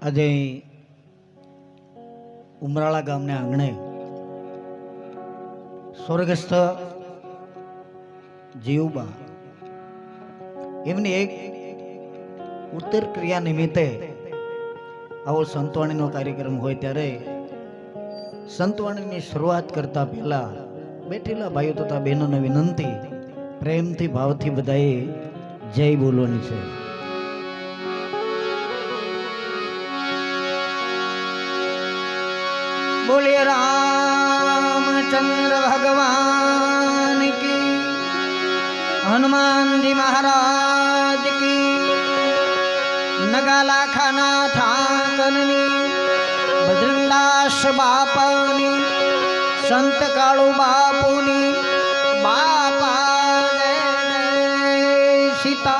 આજે ઉમરાળા ગામને આંગણે સ્વર્ગસ્થ જીવબા એમની એક ઉત્તર ક્રિયા નિમિત્તે આવો સંતવાણીનો કાર્યક્રમ હોય ત્યારે સંતવાણીની શરૂઆત કરતા પહેલા બેઠેલા ભાઈઓ તથા બહેનોને વિનંતી, પ્રેમથી ભાવથી બધાએ જય બોલવાની છે. बोलिए रामचंद्र भगवान की, हनुमान जी महाराज की, नगाला खाना ठाकरनी, बद्रीदास बापानी, संत काळू बापूनी, बापा जय जय सीता.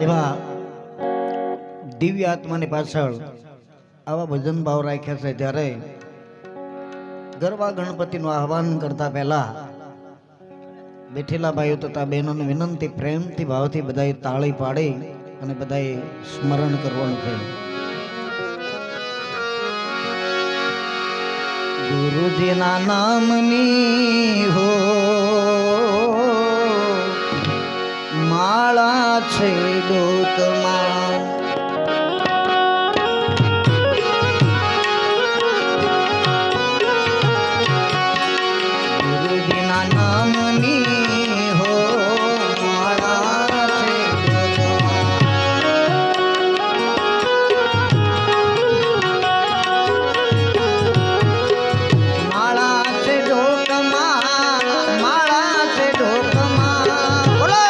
એવા દિવ્ય આત્માની પાછળ આવા ભજન ભાવ રાખ્યા છે ત્યારે ગરબા ગણપતિનું આહવાન કરતા પહેલા બેઠેલા ભાઈઓ તથા બહેનોને વિનંતી, પ્રેમથી ભાવથી બધાએ તાળી પાડી અને બધાએ સ્મરણ કરવાનું છે. ગુરુજીના નામની હો માળા છે ડોકમાં, ગુરુજીના નામની હો માળા છે ડોકમાં, માળા છે ડોકમાં, માળા છે ડોકમાં. બોલો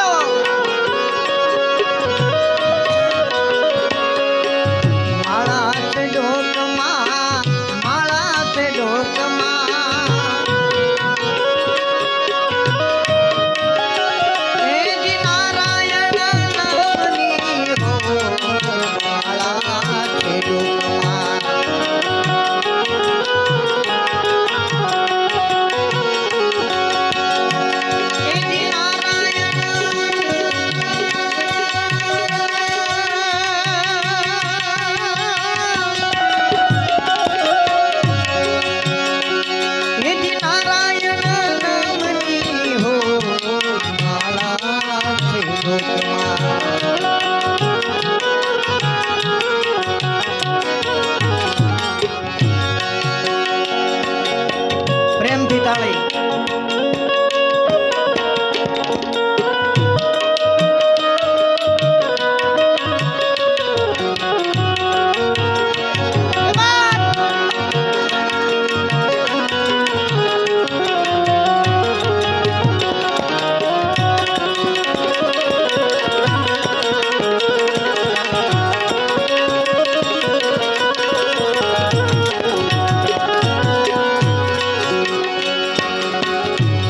પ્રેમથી તાળી.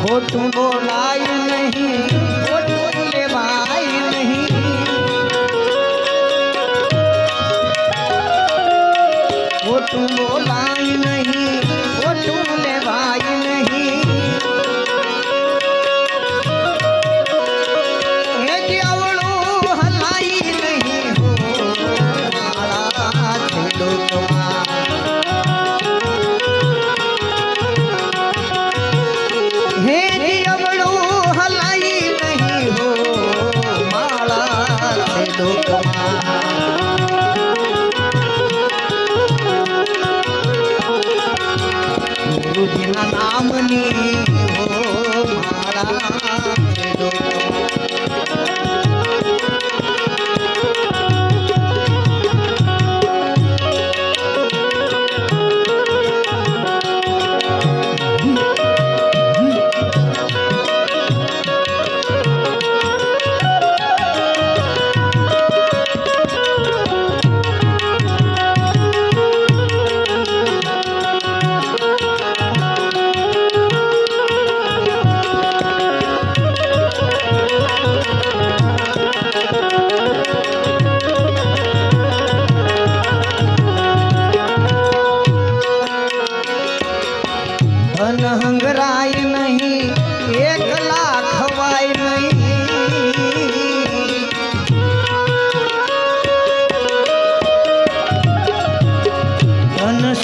ખોટું બોલાય નહીં, ખોટું લેવાય નહીં, ખોટું બોલાય નહીં, ખોટું લેવાય નહીં. એ અવળું હલાય નહીં હો માળા છે ડોકમાં, હે અવળું હલાઈ નહીં હો માળા છે ડોકમાં. ગુરુજીના નામની હો માળા છે ડોકમાં.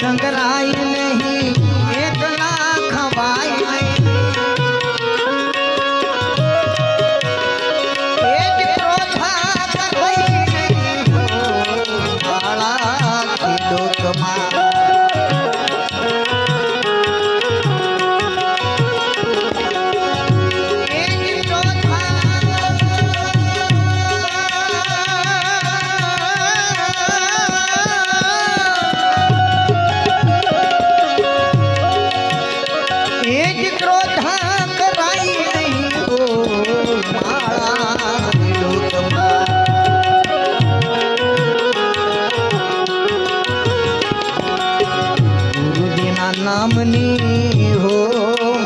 संग्राय नहीं एक लाख भाई नहीं तेज क्रोधा करई नहीं हो माला की लोकमा नामनी हो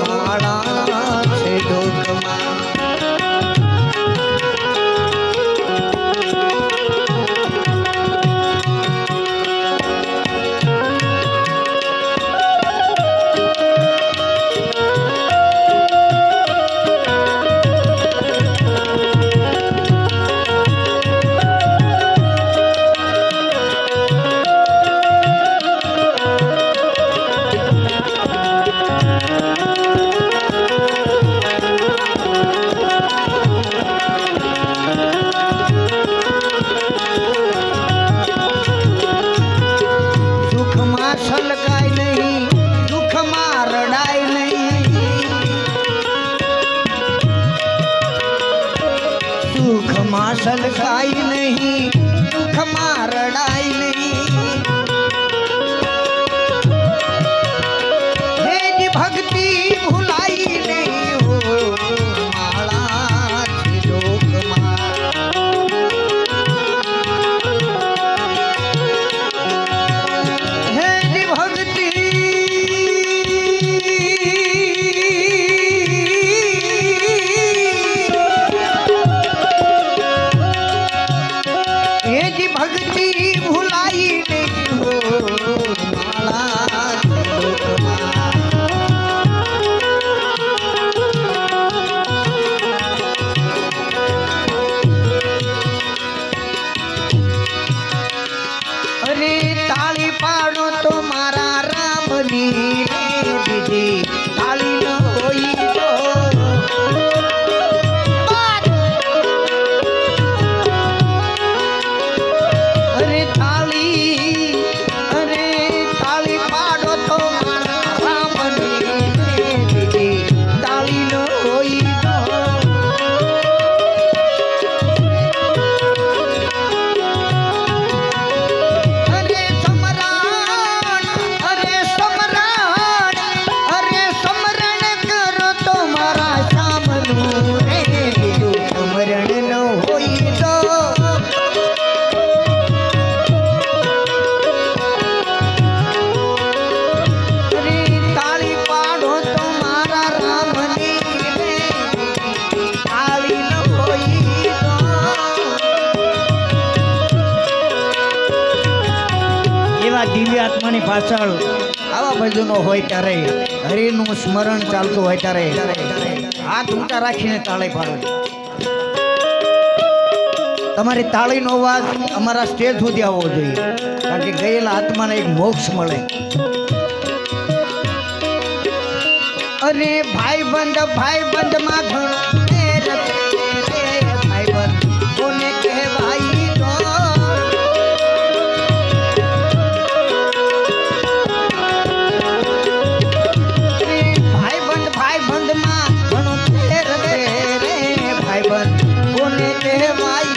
माड़ा से डोकमा सलगाय नहीं दुख मां रड़ाय नहीं सुख मां सलगाय नहीं दुख मां रड़ाय नहीं हे जी भक्ति भुलाई नहीं हो माला की लोकमा भक्ति भुलाई नहीं हो माला अरे ताली पाड़ो तो मारा रामनी रे दीदी ताली न होई तो દિવ્ય આત્માની પાછળ આવા ભજનો હોય ત્યારે હરિનું સ્મરણ ચાલતું હોય ત્યારે હાથ ઊંચા રાખીને તાળી પાડો. તમારી તાળીનો અવાજ અમારા સ્ટેજ સુધી આવવો જોઈએ, કારણ કે ગયેલા આત્માને એક મોક્ષ મળે. અરે ભાઈબંધ માં ઘણો ભાઈબંધ કોને કહેવાય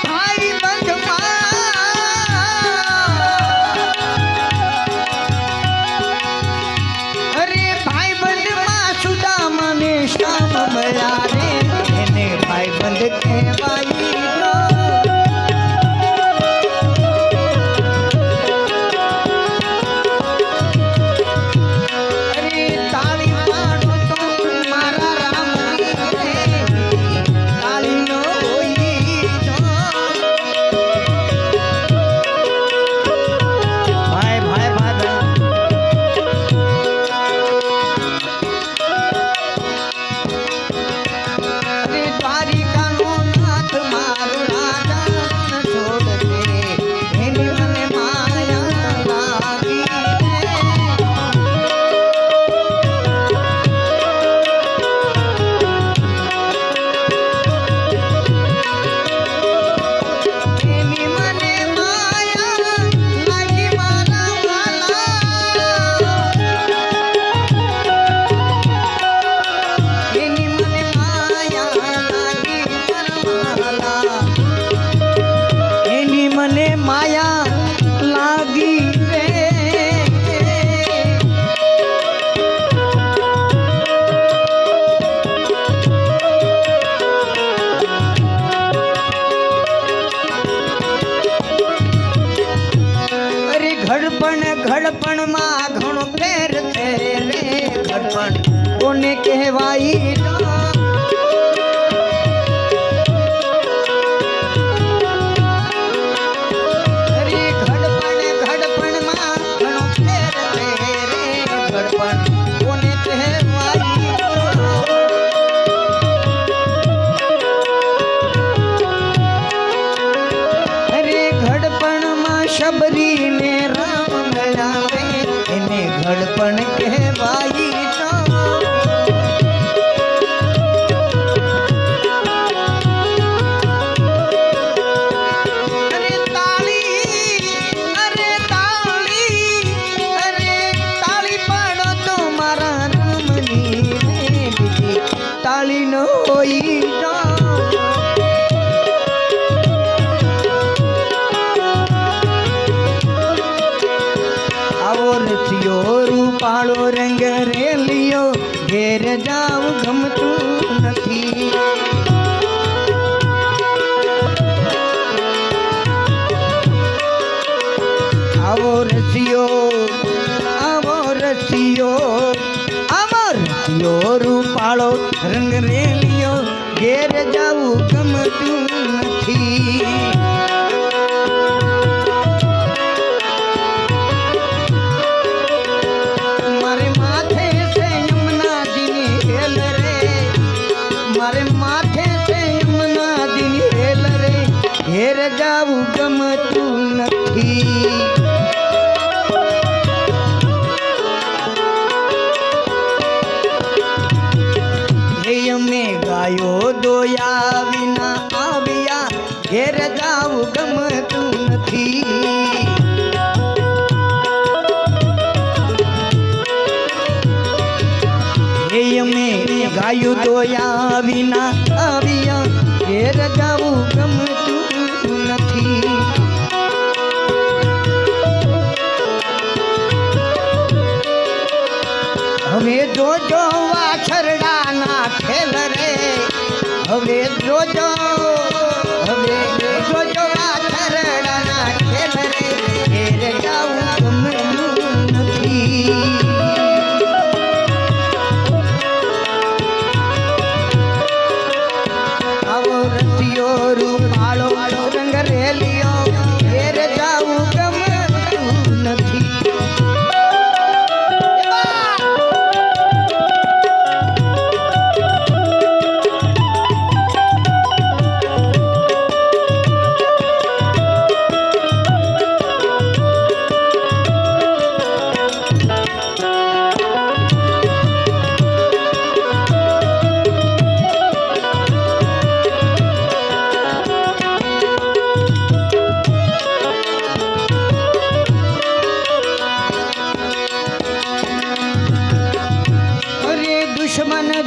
ભાઈબંધ घड़पण मां घणो फेर छे रे घड़पण कोने कहवाई अरे घड़पण मां घणो फेर छे रे घड़पण कोने कहवाई अरे घड़पण मां शबरी ने राम मिलावे इने घड़पण कहवाई रूपाळो रंग रेलियो घेर जाव गमतू नथी आवो रसियो रूपाळो रंग रेलियो घेर जाव गमतू नथी घेर जाऊ गमतू नथी में गायो दोया विना आविया घेर जाऊ गमतू नथी में गायो दोया विना आविया घेर जाऊ गमतू नथी हवे जोजो वाछरडा ना खेल रे हवे जोजो वाछरडा ना खेल रे घेर जाऊ गमतू नथी रूपाळो रंग रेलियो घेर जाऊ गमतू नथी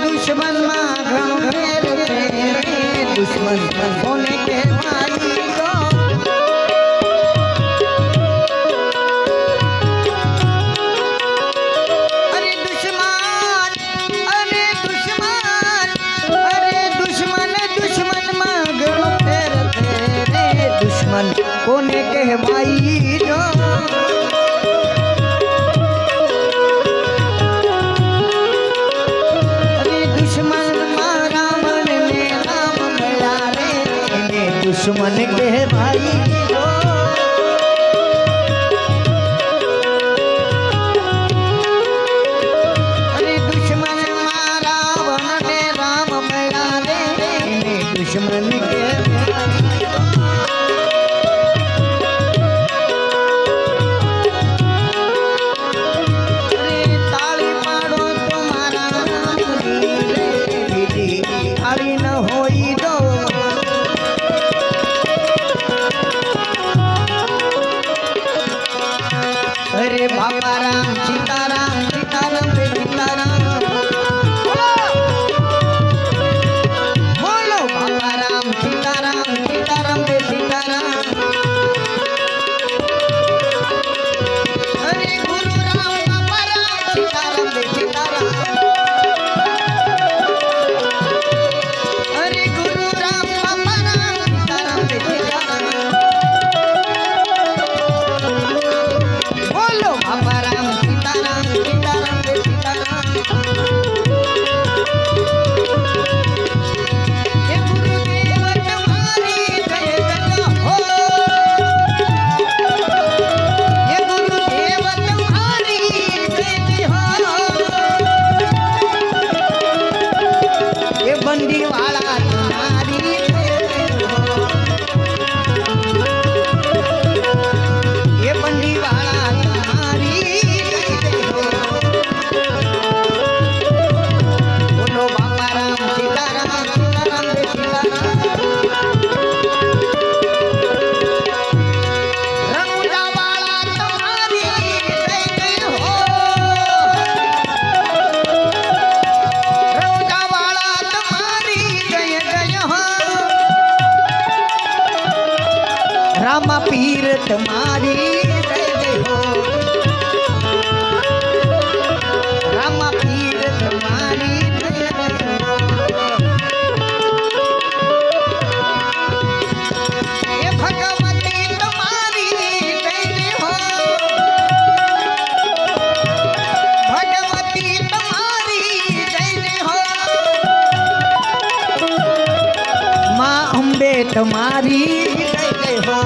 दुश्मन मां घणो फेर छे दुश्मन कोने कहवाई अरे दुश्मन मां घणो फेर छे रे दुश्मन कोने कहवाई जो दुश्मन के भाई अरे दुश्मन रावण ने राम मिला रे दुश्मन के अरे ताली मारो तुम्हारा ताली न होई दो अरे बाबा राम सीताराम सीताराम रे सीताराम बोलो बाबा राम सीताराम सीताराम रे सीताराम अरे गुरु राम बाबा राम सीताराम रे सीताराम अरे गुरु राम बाबा राम सीताराम रे सीताराम बाबा તમારી જય જય હો રામા પીર તમારી જય જય હો એ ભગવતી તમારી જય જય હો ભગવતી તમારી જય જય હો માં અંબે તમારી જય જય હો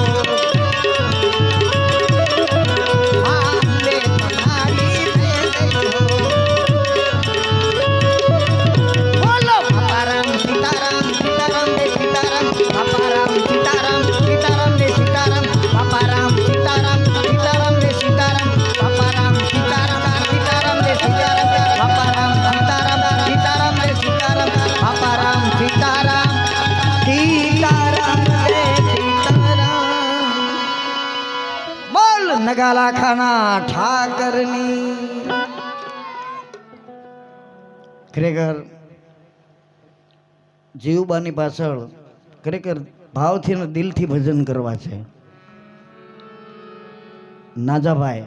નગાલા ખાના ઠાકરની ખરેખર જીવબાની પાછળ ખરેખર ભાવથી અને દિલથી ભજન કરવા છે. નાજાભાઈ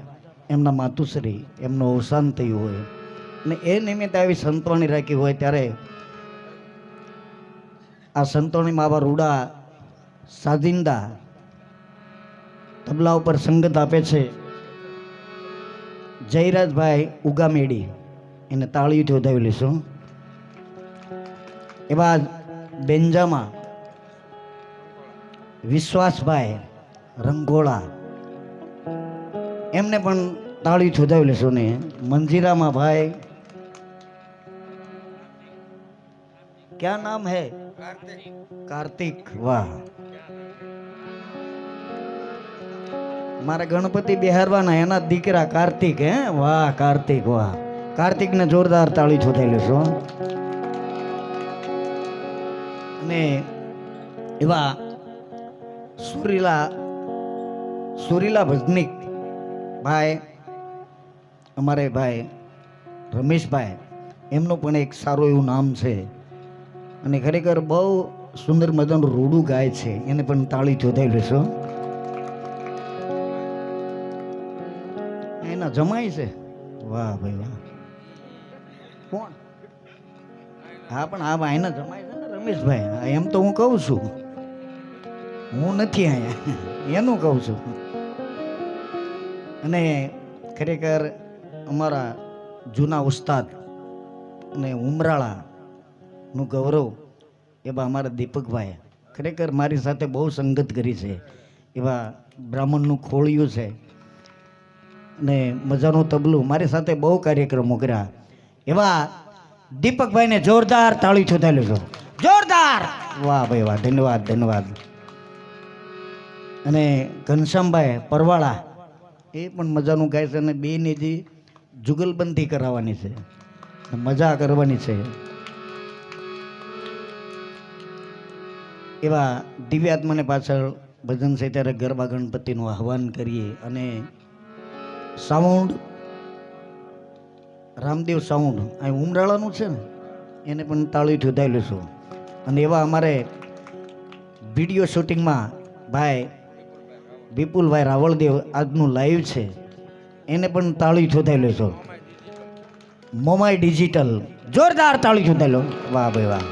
એમના માતુશ્રી એમનું અવસાન થયું હોય અને એ નિમિત્તે આવી સંતવાણી રાખી હોય ત્યારે આ સંતવાણીમાં આવા રૂડા સાજિંદા તબલા ઉપર સંગત આપે છે જયરાજભાઈ ઉગામેડી, એને તાળીઓથી વધાવી લઈશું. એવા બેંજામાં વિશ્વાસભાઈ રંગોળા, એમને પણ તાળીઓથી વધાવી લઈશું. ને મંજીરામાં ભાઈ ક્યાં નામ હે? કાર્તિક. વાહ, મારા ગણપતિ બિહારવાના એના દીકરા કાર્તિક. હે વાહ કાર્તિક, વાહ. કાર્તિક ને જોરદાર તાળી છોટાઈ લેશો. અને એવા સુરીલા ભજનિક ભાઈ અમારે ભાઈ રમેશભાઈ, એમનું પણ એક સારું એવું નામ છે અને ખરેખર બહુ સુંદર મજાનું રૂડું ગાય છે, એને પણ તાળી છોટાઈ લેશો. એના જમાય છે. વાહ ભાઈ વાહ. કોણ? હા પણ આ ભાઈ ના જમાય છે ને રમેશભાઈ. એમ તો હું કહું છું, હું નથી અહીંયા, એનું કહું છું. અને ખરેખર અમારા જૂના ઉસ્તાદ અને ઉમરાળા નું ગૌરવ એવા અમારા દીપકભાઈ ખરેખર મારી સાથે બહુ સંગત કરી છે. એવા બ્રાહ્મણનું ખોળિયું છે અને મજાનું તબલું, મારી સાથે બહુ કાર્યક્રમો કર્યા. એવા દીપકભાઈને જોરદાર તાળી છોટાઈ લેશો. જોરદાર. વાહ ભાઈ વાહ, ધન્યવાદ ધન્યવાદ. અને ઘનશ્યામભાઈ પરવાળા, એ પણ મજાનું ગાય છે અને બેની જે જુગલબંધી કરાવવાની છે, મજા કરવાની છે. એવા દિવ્યાત્માને પાછળ ભજન છે ત્યારે ગરબા ગણપતિનું આહવાન કરીએ. અને સાઉન્ડ રામદેવ સાઉન્ડ અહીં ઉમરાળાનું છે ને, એને પણ તાળી ઠોધાઈ લેશું. અને એવા અમારે વિડીયો શૂટિંગમાં ભાઈ વિપુલભાઈ રાવળદેવ આજનું લાઈવ છે, એને પણ તાળી ઠોધાઈ લેશો. મોમાઈ ડિજિટલ, જોરદાર તાળી ઠોધાઈ લો. વાહ ભાઈ વાહ.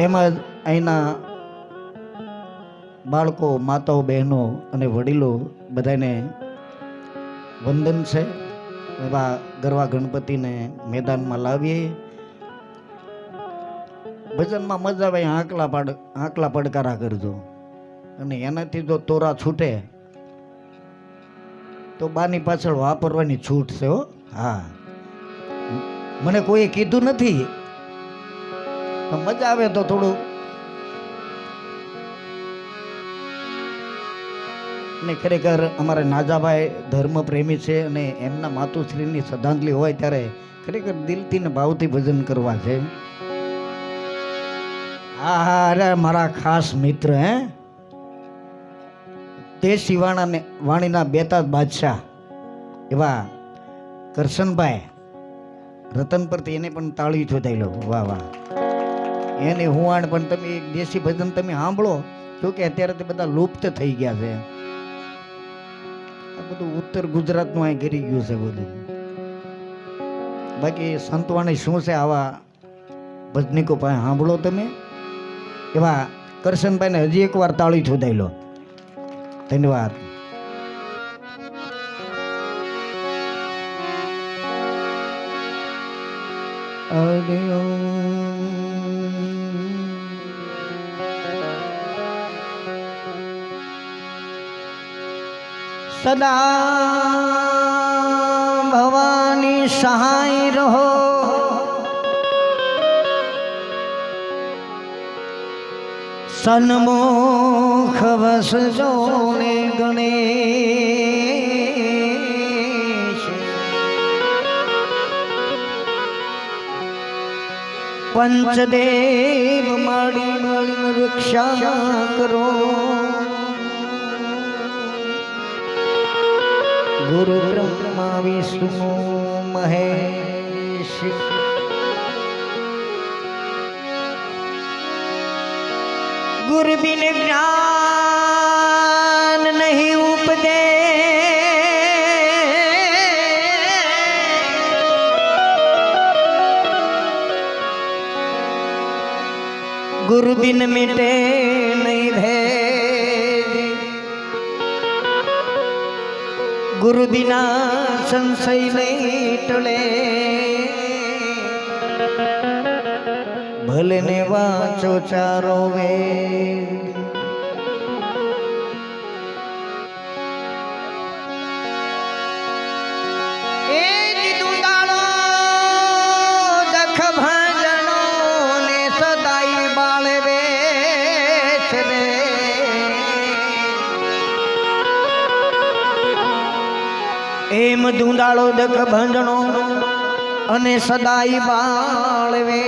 તેમજ અહીંના બાળકો, માતાઓ, બહેનો અને વડીલો બધાને વંદન છે. એવા ગરબા ગણપતિને મેદાનમાં લાવીએ, ભજનમાં મજા આવે, આંકલા પડકારા કરજો. અને એનાથી જો તોરા છૂટે તો બાની પાછળ વાપરવાની છૂટ છે. હો હા, મને કોઈ કીધું નથી, મજા આવે તો થોડું. ને ખરેખર અમારા નાજાભાઈ ધર્મ પ્રેમી છે અને એમના માતુશ્રીની શ્રદ્ધાંજલિ હોય ત્યારે ખરેખર દિલથી ને ભાવથી ભજન કરવા છે. હા હા, અરે મારા ખાસ મિત્ર હે દેશી વાણીના બેતાજ બાદશાહ એવા કરશનભાઈ રતન પરથી એને પણ તાળી છોધાઈ લો. વાહ વાહ. એની હુવાણ પણ તમે એક દેશી ભજન તમે સાંભળો, જોકે અત્યારે તે બધા લુપ્ત થઈ ગયા છે. આ બધું ઉત્તર ગુજરાતનું અહીં ગરી ગયું છે બધું. બાકી સંતવાણી શું છે આવા ભજનીકો પાસે સાંભળો તમે. એવા કરશનભાઈને હજી એકવાર તાળી છોડાઈ લો. ધન્યવાદ. સદા ભવાની સહાય રહો, સન્મુખ વસજો ને ગણેશ. પંચદેવ મળી રક્ષા કરો, ગુરુ બ્રહ્મા વિષ્ણુ મહેશ. ગુરુ બિન જ્ઞાન નહીં ઉપદે, ગુરુ બિન મિટે નહીં ભેદ, ગુરુ બિના સંશય નહીં ટળે. ભલે ને વાંચો ચારો વેદ, એ દીદુંદાળો દખ ભજનો ને સદાઈ બાળવે છે રે. એમ ધૂંધાળો દખ ભંજણો અને સદાઈ બાળવે.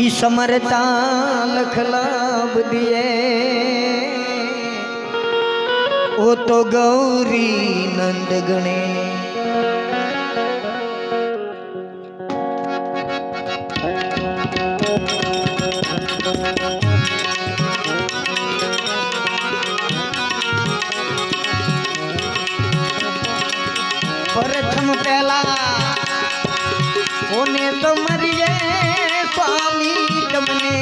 ઈ સમરતા લખ લાભ દિયે, ઓ તો ગૌરી નંદ ગણે. પ્રથમ પહેલા કોને તો મરીએ સ્વામી તમને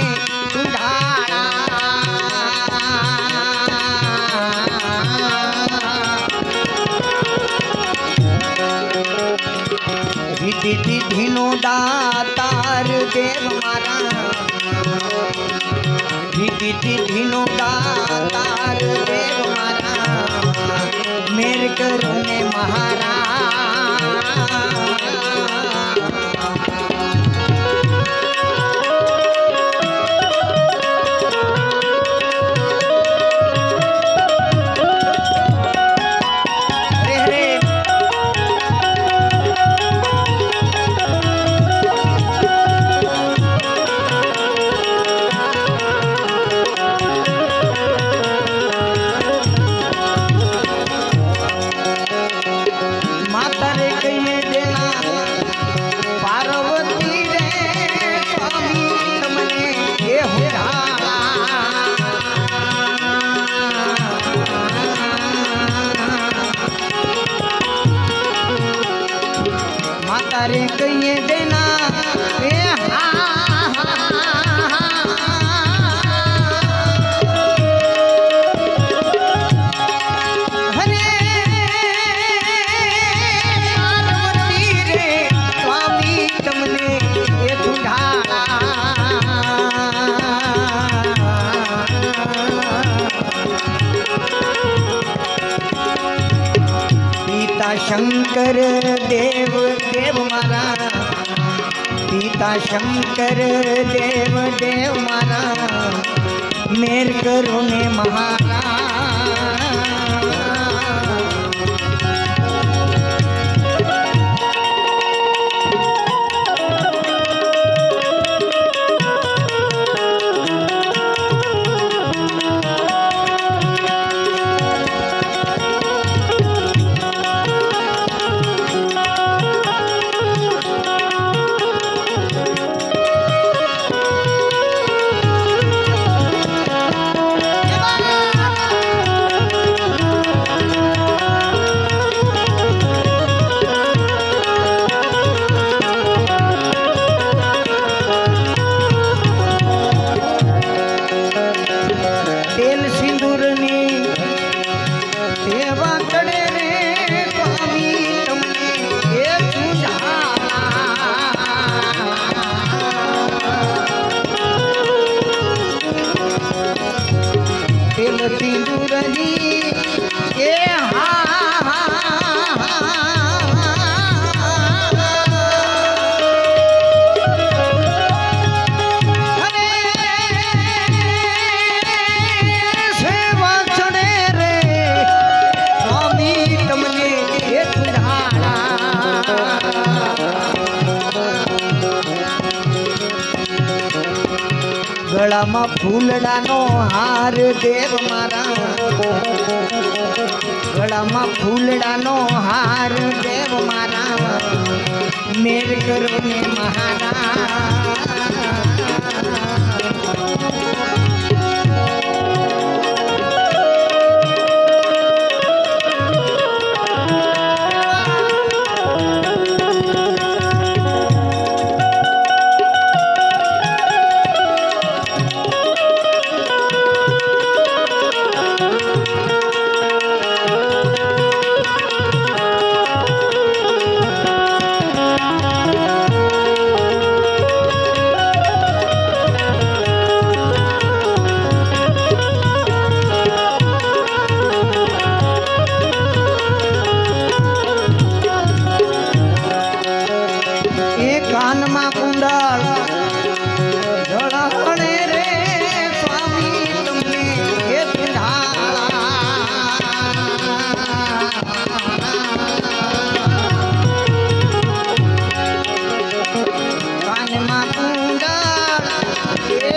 વિધિ તિથિનો દાતાર દેવ મારા, વિધિ તિથિનો દાતાર દેવ મારા. મેર કરો ને મહારાજ. તારે કહીએ દેના એ હરે પાર્વતી રે સ્વામી તમને એ પિતા શંકર દેવ દેવ મારા, પિતા શંકર દેવ દેવ મારા. મેર કરો ને મહારાજ. ગળામાં ફૂલડાનો હાર દેવ મારા, ગળામાં ફૂલડાનો હાર દેવ મારા, મેર કરો ને મહારાજ. કાનમાં કુંડળ જળહણે રે સ્વામી તમને એ કાનમાં કુંડળ એ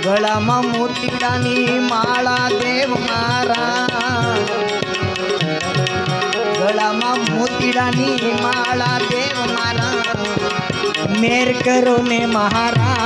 ગળામાં મોતીડાની માળા દેવ મારા, ગળામાં મોતીડાની માળા દેવ મારા, મેર કરો ને મહારાજ.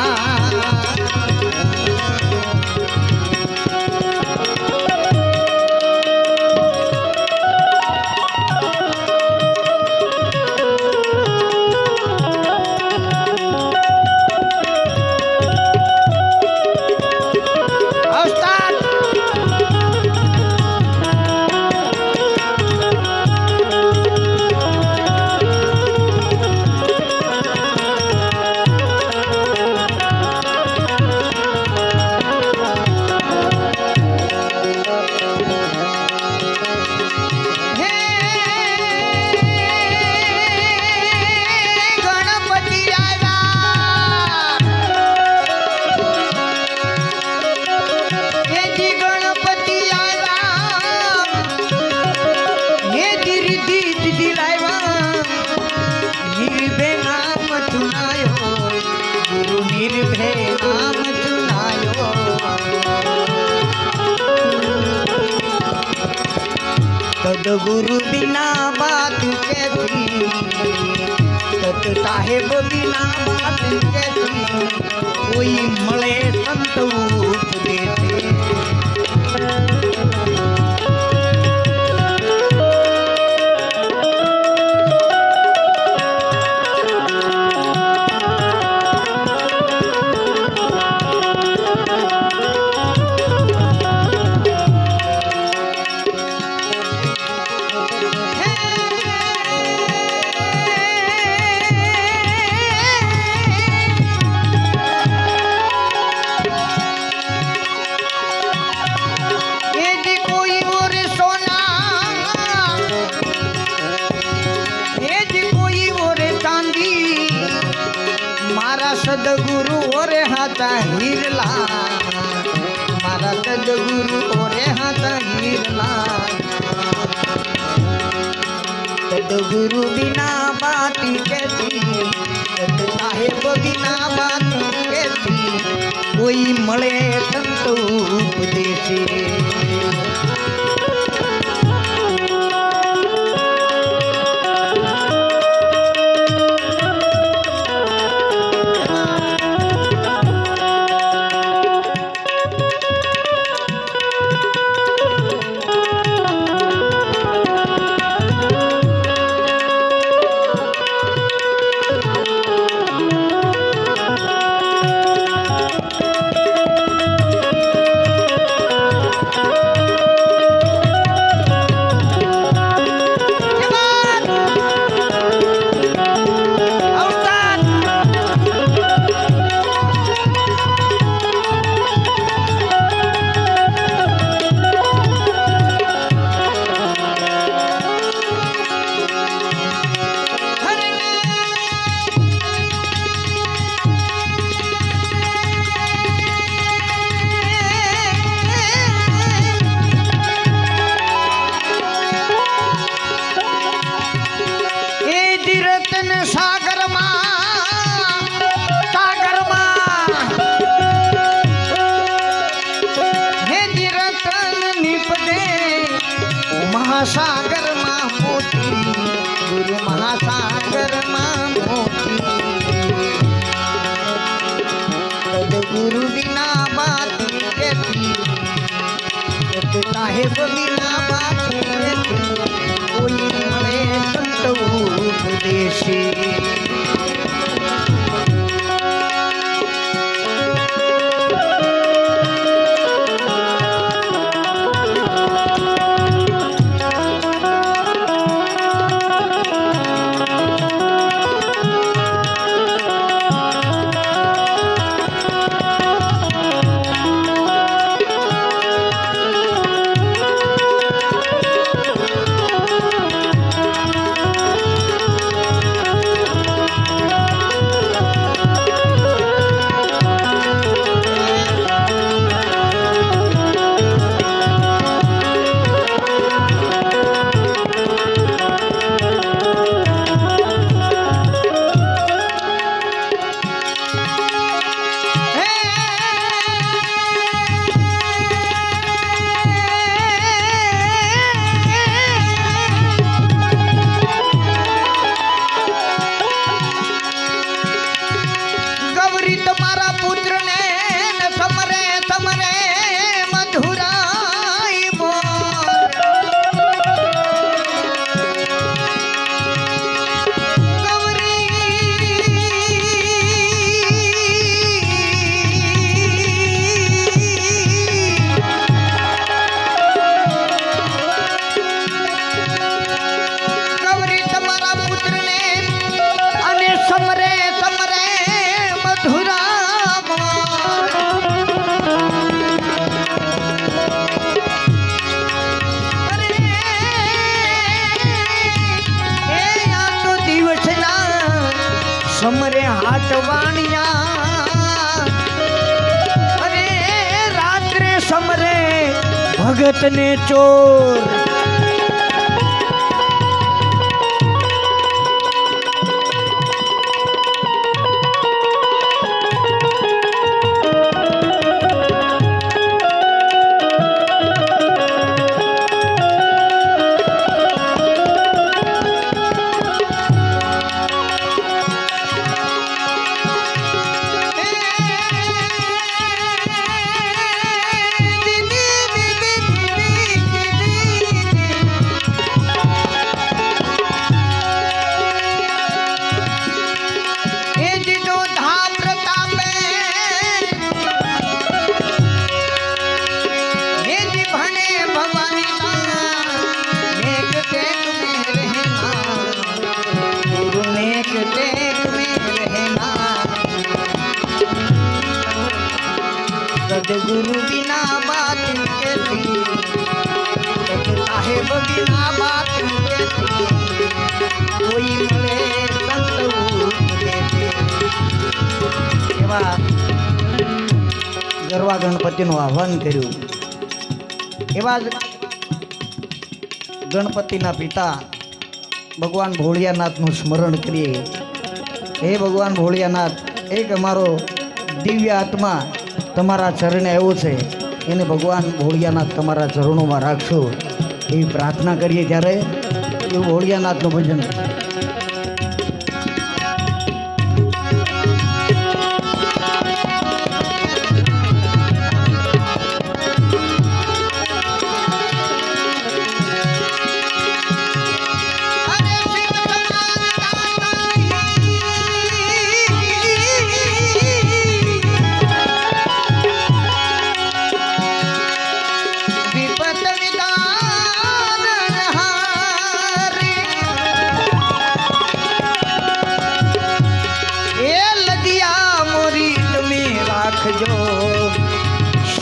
सदगुरु बिना बात कैसी, सत साहेब बिना बात कैसी, कोई मले संत उपदेशे. सदगुरु ओरे हाथा हीरला, मारा सदगुरु ओरे हाथा हीरला. सदगुरु बिना बात कैसी, सत साहेब बिना बात कैसी, कोई मले संत उपदेशे. महासागर मां मोती गुरु महासागर मां मोती गुरु बिना बात कहती साहेब बिना बात कहती कोई मरे संत उपदेशी समरे हाथ वाणिया अरे रात्रे समरे भगत ने चोर गुरु बिना बात कहती साहेब बिना बात कहती कोई મળે સંત ઉપદેશી એવા ગરવા ગણપતિનું આહ્વાન કર્યું એવા જ ગણપતિના પિતા ભગવાન ભોળિયાનાથનું સ્મરણ કરીએ હે ભગવાન ભોળિયાનાથ એક અમારો દિવ્ય આત્મા તમારા ચરણે આવ્યો છે એને ભગવાન ભોળિયાનાથ તમારા ચરણોમાં રાખશો એવી પ્રાર્થના કરીએ ત્યારે એવું ભોળિયાનાથનું ભજન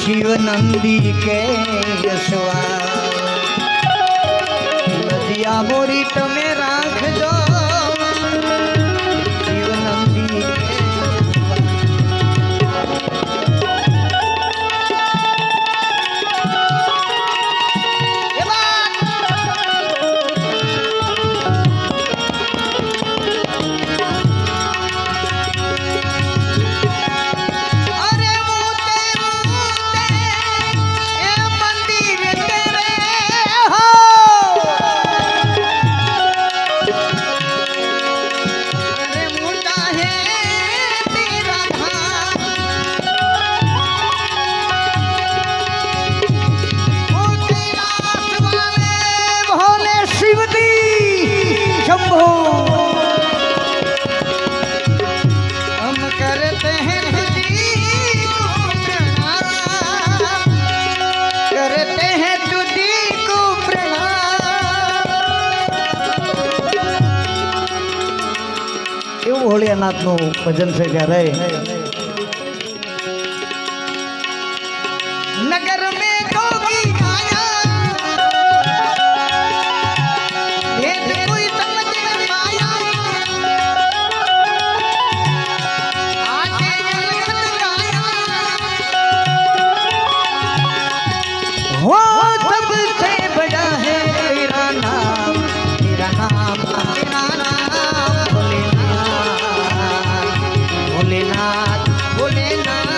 शिव नंदी के यशवा नदिया मोरी तमे राख दो शिव नंदी ભોળિયાનાથનું ભજન છે ત્યારે नगर में जोगी आया भेद कोई समझ न पाया आके अलखत गाया हो सबसे बड़ा है तेरा नाम तेरा नाम भोलेनाथ भोलेनाथ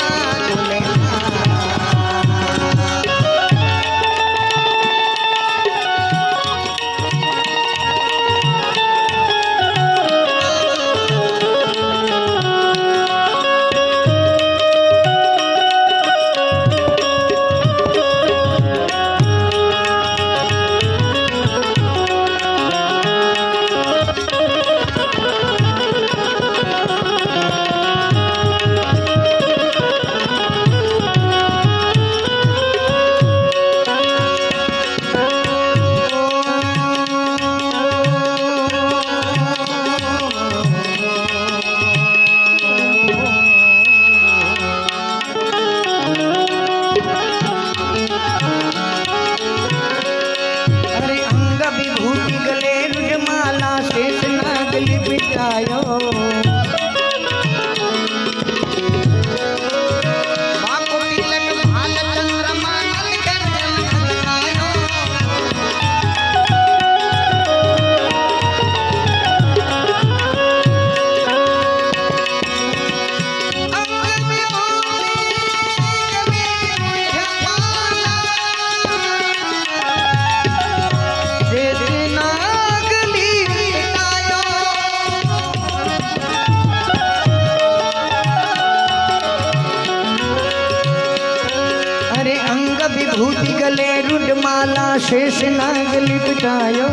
विभूति गले रुद्रमाला शेष नाग लिपटायो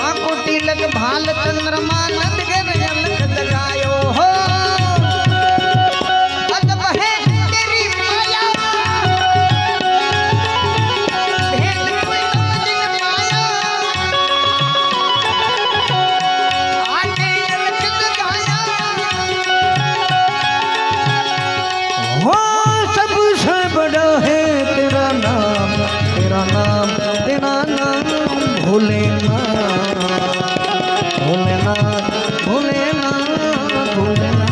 आंखों तिलक भाल चंद्रमा नंदगर अलख जगायो हो अजब है तेरी माया भेद कोई समझ न पाया आके अलख जगाया हो सबसे बड़ा है तेरा नाम तेरा नाम तेरा नाम भोलेनाथ भोलेनाथ भोलेनाथ भोलेनाथ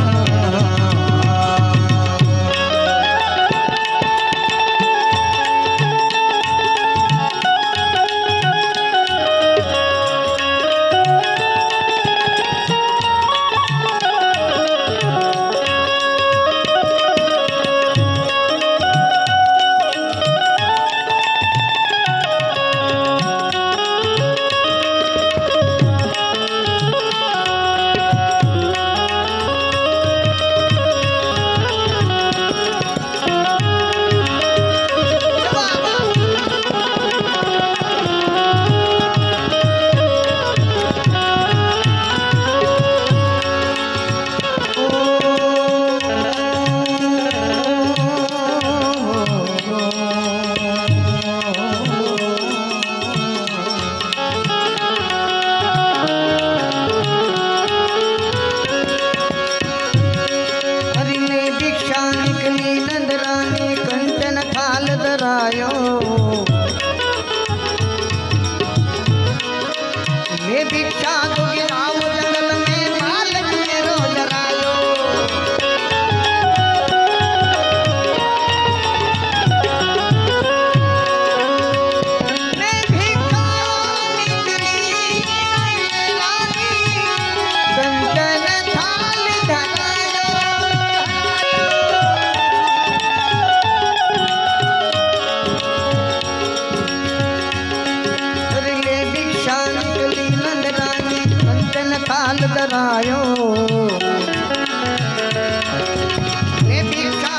भिक्षा तो गिराओ जंगल में बालक मेरो जरायो मैं भिक्षा निकली कंचन थाल धरायो थाल धरायो मैं भिक्षा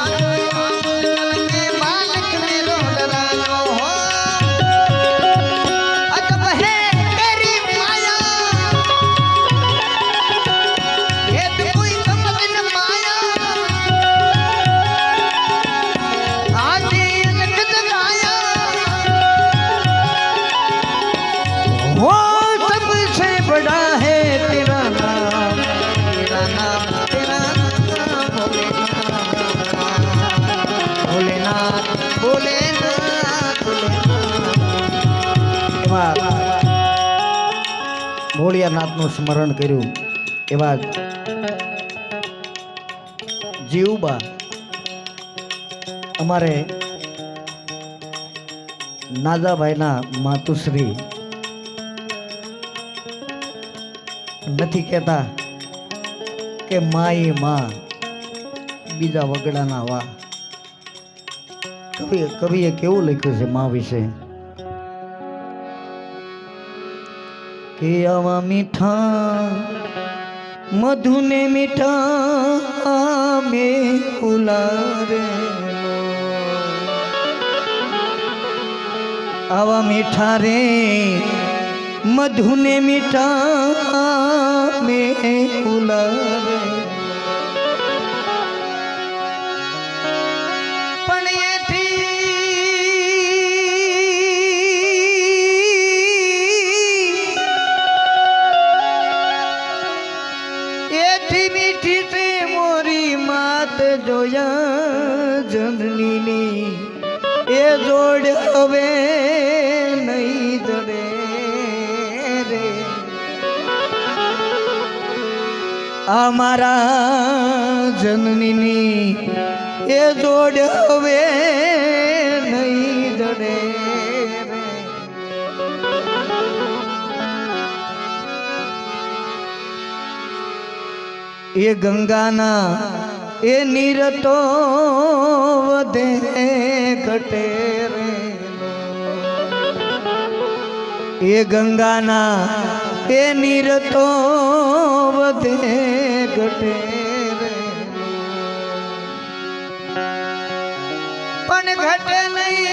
में बालक मेरो डरायो हो अजब है तेरी माया ये तो कोई समझ न पाया आज अलख जगाया वो सबसे बड़ा ભોળિયાનાથનું સ્મરણ કર્યું એવા જીવબા અમારે નાજાભાઈના માતુશ્રી નથી કહેતા કે માઈ માં બીજા વગડાના વા. કવિએ કેવું લખ્યું છે મા વિશે કે આવા મીઠા મધુને મીઠા મે ઉલારે, આવા મીઠા રે મધુને મીઠા મે ઉલારે, જોયા જનનીની એ જોડ હવે નહીં જડે રે, અમારા જનનીની એ જોડ હવે નહીં જડે રે. એ ગંગાના એ નીરતો વધે ઘટે રે, એ ગંગાના એ નીરતો વધે ઘટે રે, પણ ઘટે નહીં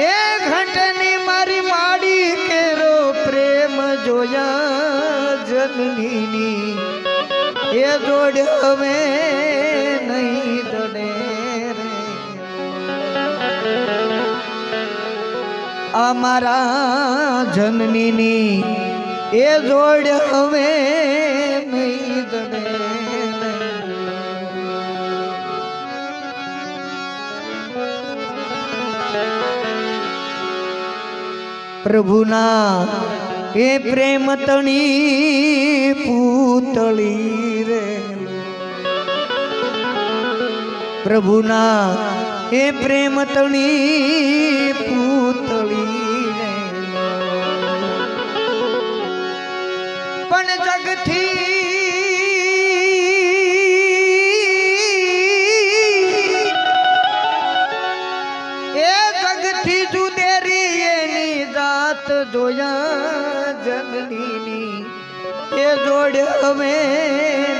એ ઘટની મારી માડી કેરો પ્રેમ જોયા જનનીની એ જોડ હવે નહીં જડે રે, અમારા જનનીની એ જોડ હવે નહીં જડે રે. પ્રભુના એ પ્રેમ તણી પૂતળી રે, પ્રભુના એ પ્રેમ તણી પૂતળી રે, પણ જગથી એ જગથી જુદેરી એની જાત જોયા જનનીની એ જોડ હવે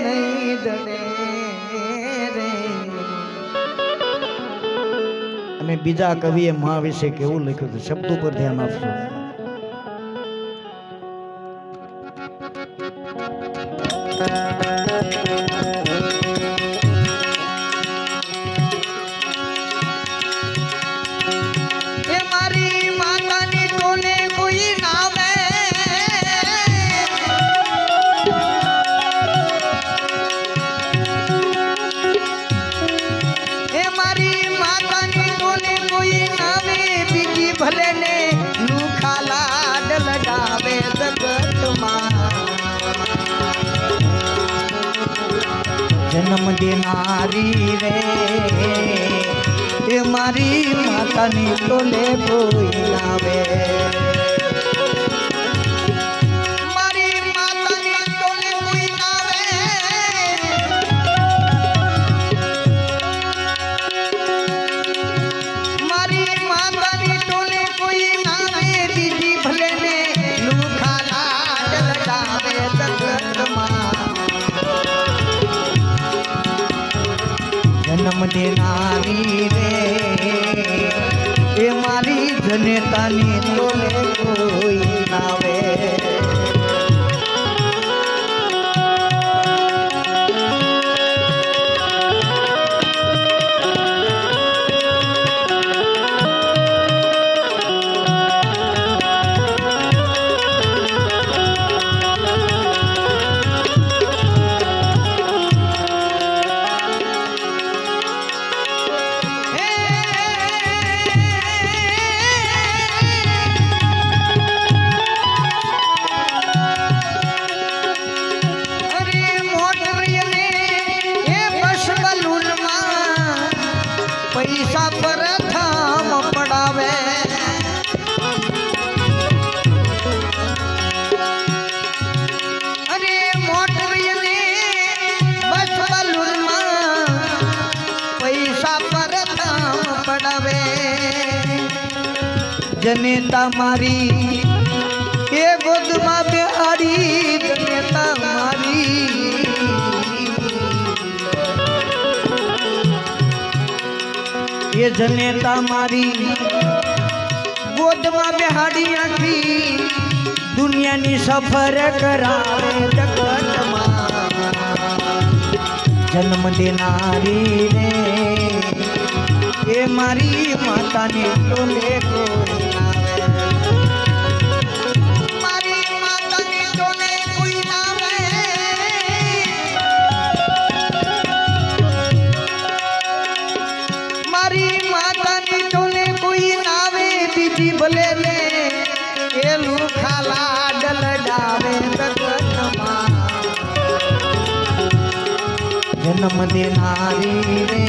નહીં જડે રે. અને બીજા કવિએ મા વિશે કેવું લખ્યું છે, શબ્દો પર ધ્યાન આપજો. ભલે ને લુખા લાડ લગાવે જગતમાં, જન્મ દેનારી રે એ મારી માતાની તોલે કોઈ લાવે, મારી માતાની તોલે કોઈ આવે, મારી માતાની તોલે કોઈ નામે બીજી ભલે ને લુખા લાડ લગાવે જગતમાં, જન્મ દેનારી રે એ મારી જનેતાની તોલે કોઈ નાવે. હે જનેતા મારી એ ગોદમાં બેહાડી જનેતા મારી એ જનેતા મારી ગોદમાં બેહાડી આખી દુનિયાની સફર કરાવે જગતમાં જન્મ દેનારી રે એ મારી માતાને ટોલે કોઈ આવે મારી માતાને ટોલે કોઈ આવે મારી માતાની ટોલે કોઈ આવે બીજી ભલે ને એ લુખાલા ડલડાવે જગતમાં જન્મ દેનારી રે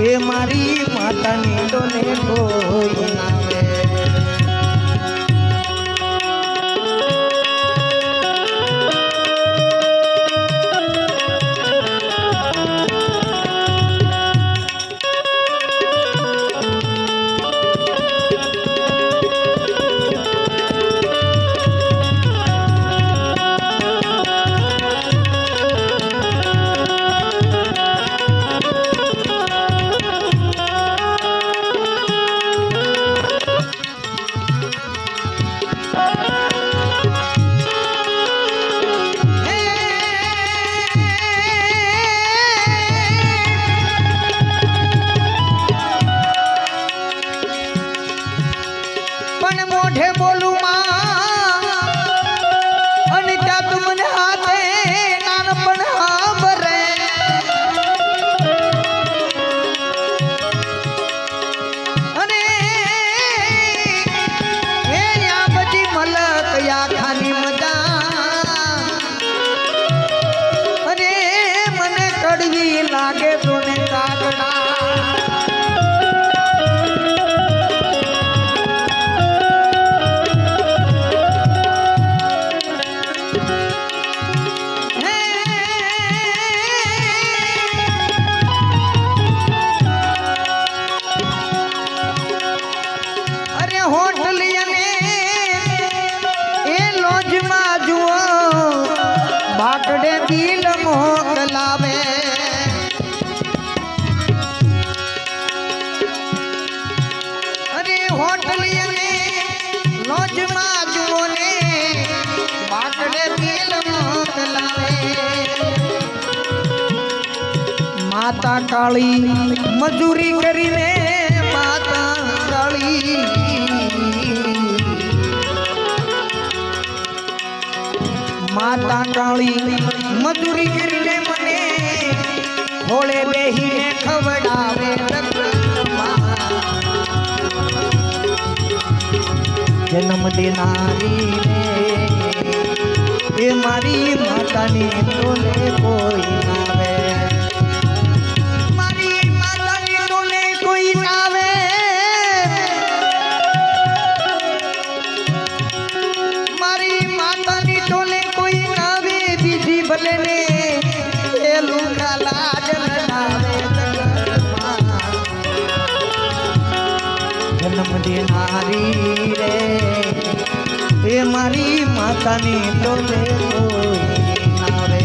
એ મારી માતાની ટોલે કોઈ આવે લાગે તોને કાગડા અરે હોટલી અને એ લોજમાં જુઓ બાકડે દિલ મોકલાવે હોટલી અને લોજમાં જુઓ ને બાકડે દિલ મોકલાવે માતા કાળી મજૂરી કરીને માતા કાળી માતા કાળી મજૂરી કરીને મને ખોળે બેહીને ખવડાવે જન્મ દેનારી રે એ મારી માતાની ટોલે કોઈ આવે મારી માતાની ટોલે કોઈ આવે મારી માતાની ટોલે કોઈ આવે બીજી ભલે ને એ લુખા લાજ લડાવે જન્મ દેનારી રે એ મારી માતાની ટોલે કોઈ આવે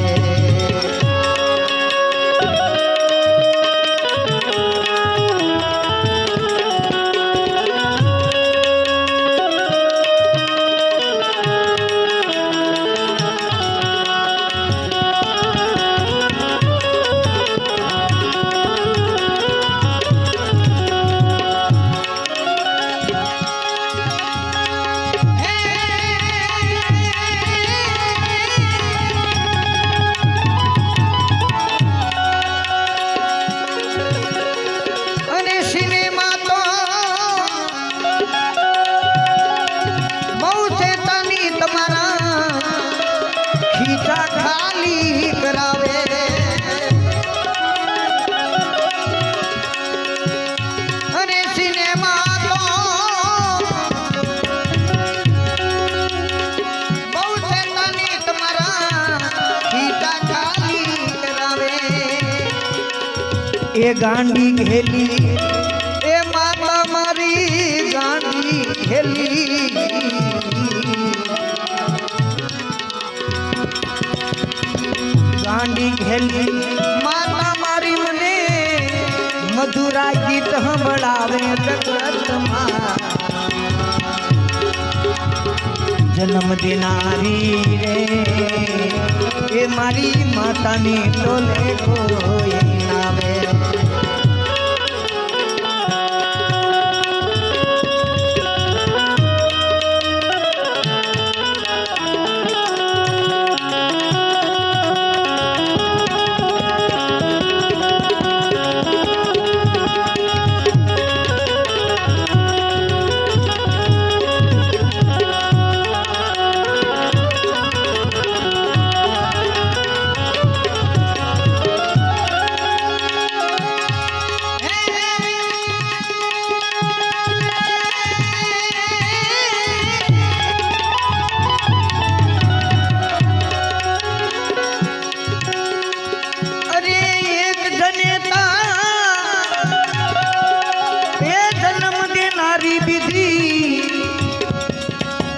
ખાલી કરાવે અને સિનેમા તો બહુ શેતાની તમારા ખીચા ખાલી કરાવે એ ગાંડી ઘેલી એ માતા મારી ઘેલી ગાંડી ઘેલી માતા મારી મને મધુરા ગીત સંભળાવે જગતમાં જન્મ દેનારી રે એ મારી માતાની તોલે કોઈ નાવે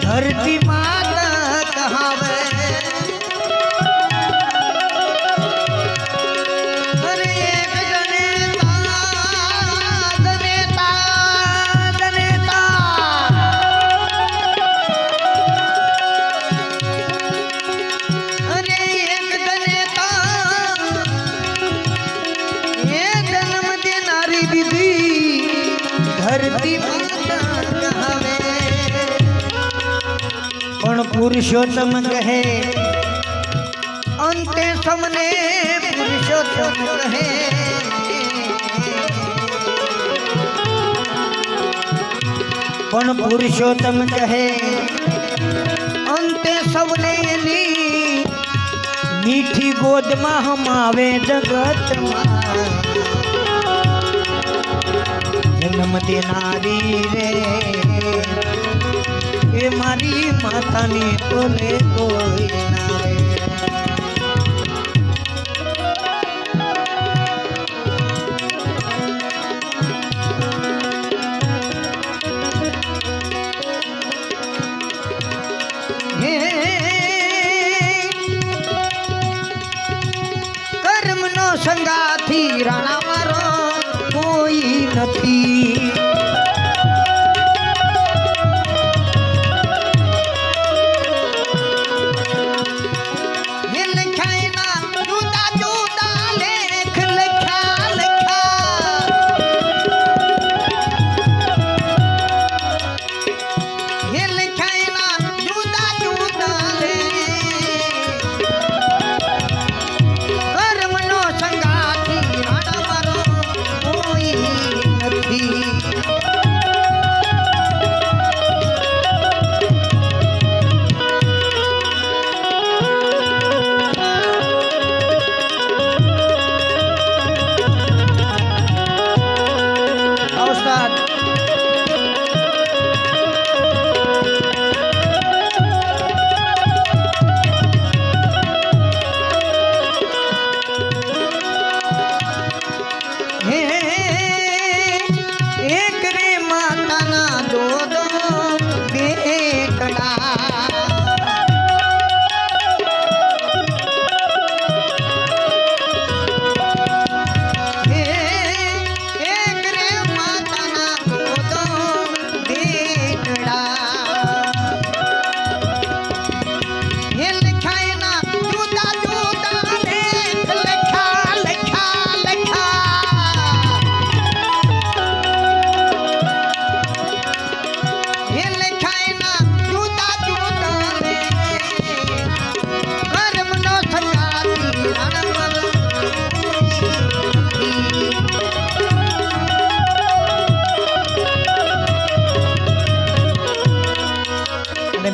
धरती माता कहावे अरे एक जनेता अरे एक जनेता ये जन्म देनारी विधि धरती माता कहावे पण पुरुषोत्तम कहे अंते समने पुरुषोत्तम कहे पण पुरुषोत्तम कहे अंते सबने मीठी गोद में हम आवे जगत जन्म देनारी रे એ મારી માતાની તોલે કોઈ નાવે કર્મનો સંગાથી રાણા મારો કોઈ નથી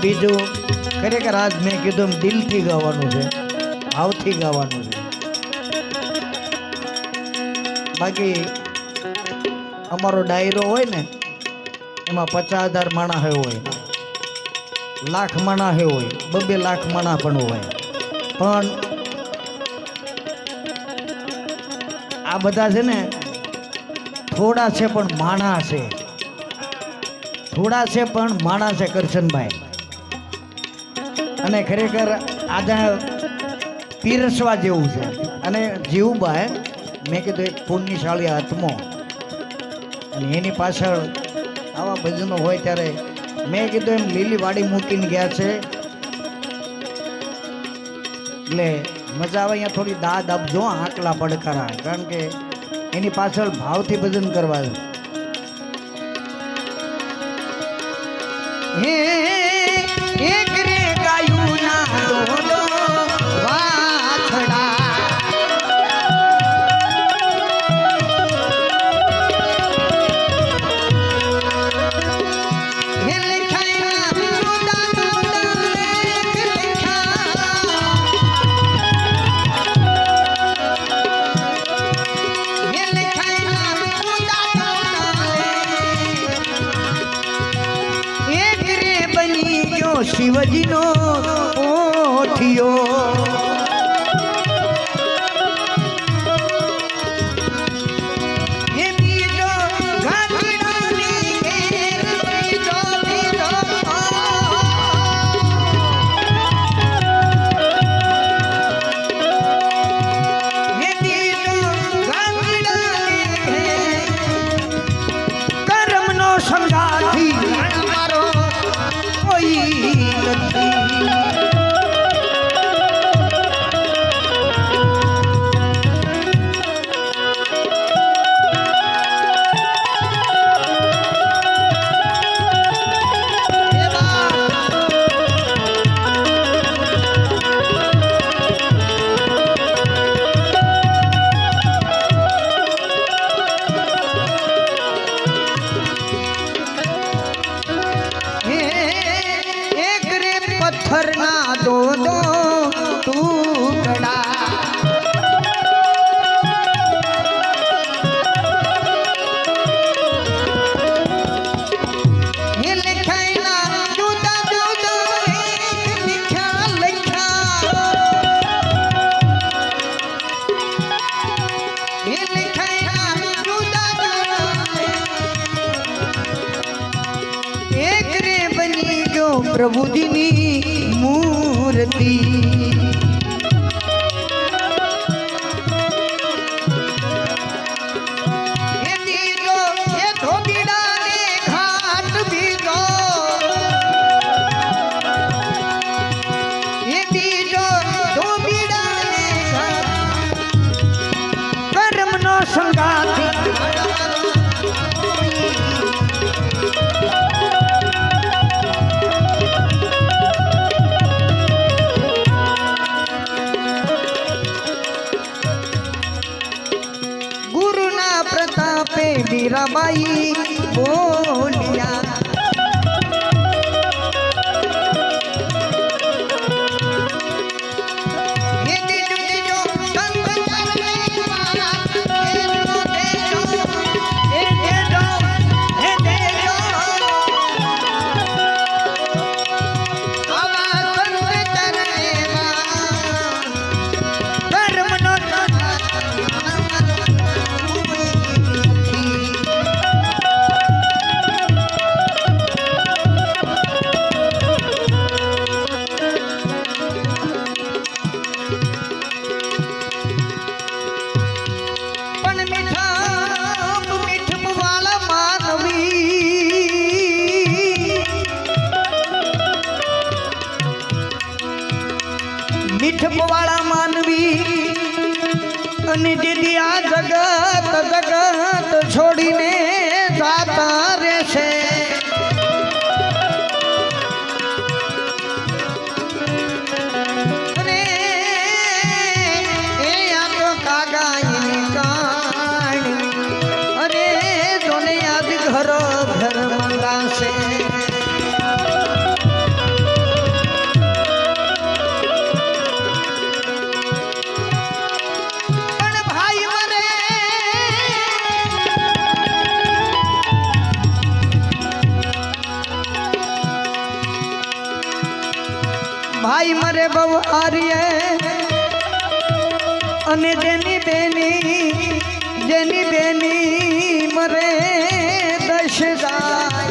બીજું ખરેખર આજ મેં કીધું એમ દિલથી ગાવાનું છે, ભાવથી ગાવાનું છે. બાકી અમારો ડાયરો હોય ને એમાં 50,000 માણા હોય, લાખ માણા હોય, 2 લાખ માણા પણ હોય. પણ આ બધા છે ને થોડા છે પણ માણા છે. થોડા છે પણ માણસ છે કરશનભાઈ. અને ખરેખર આજે પીરસવા જેવું છે. અને જીવભાઈ મેં કીધું એક પુણ્યશાળી આત્મો અને એની પાછળ આવા ભજનો હોય ત્યારે મેં કીધું એમ લીલી વાડી મૂકીને ગયા છે એટલે મજા આવે. અહીંયા થોડી દાદ આપજો આંકલા પડકારા, કારણ કે એની પાછળ ભાવથી ભજન કરવા છે. હે એક રે ગાયું ના દોડો વાછડા હે લખાયા જુદા જુદા લેખ લખ્યા હે લખાયા જુદા જુદા એક રે બની ગયો શિવજીનો ઓઠિયો હે બીજો ગાંઠીડાની ઘેર બીજો બીજો હે બીજો ગાંઠીડાની ઘેર કર્મનો સંગાથી મારો કોઈ નથી. એક રે પથ્થરના દો દો ટુકડા હે લખાયેલા જુદા જુદા લેખ લખ્યા હે લખાયેલા જુદા જુદા એક રે બની ગયો પ્રભુજીની મૂર્તિ હે બીજો હે ધોબીડાને ઘાટ બીજો હે બીજો ધોબીડાને ઘાટ કર્મનો સંગાથી ગુરુના પ્રતાપે મીરાબાઈ બોલ્યા હે દીજો દીજો સંત ચરણે મારા દેજો દેજો હે દેજો હે દેજો આવા સંત ચરણે કર્મનો પણ મીઠમ વાળા માનવી મીઠપ વાળા માનવી અને દીદી આ જગત છોડીને જાતા રહેશે. અરે એ આ તો કાગાઈની કાણી અરે જોને યાદ ઘરો ઘર મંગાશે પણ ભાઈ મરે ભાઈ મરે બહુ આર્ય અને જેની બેની મરે દશ જાય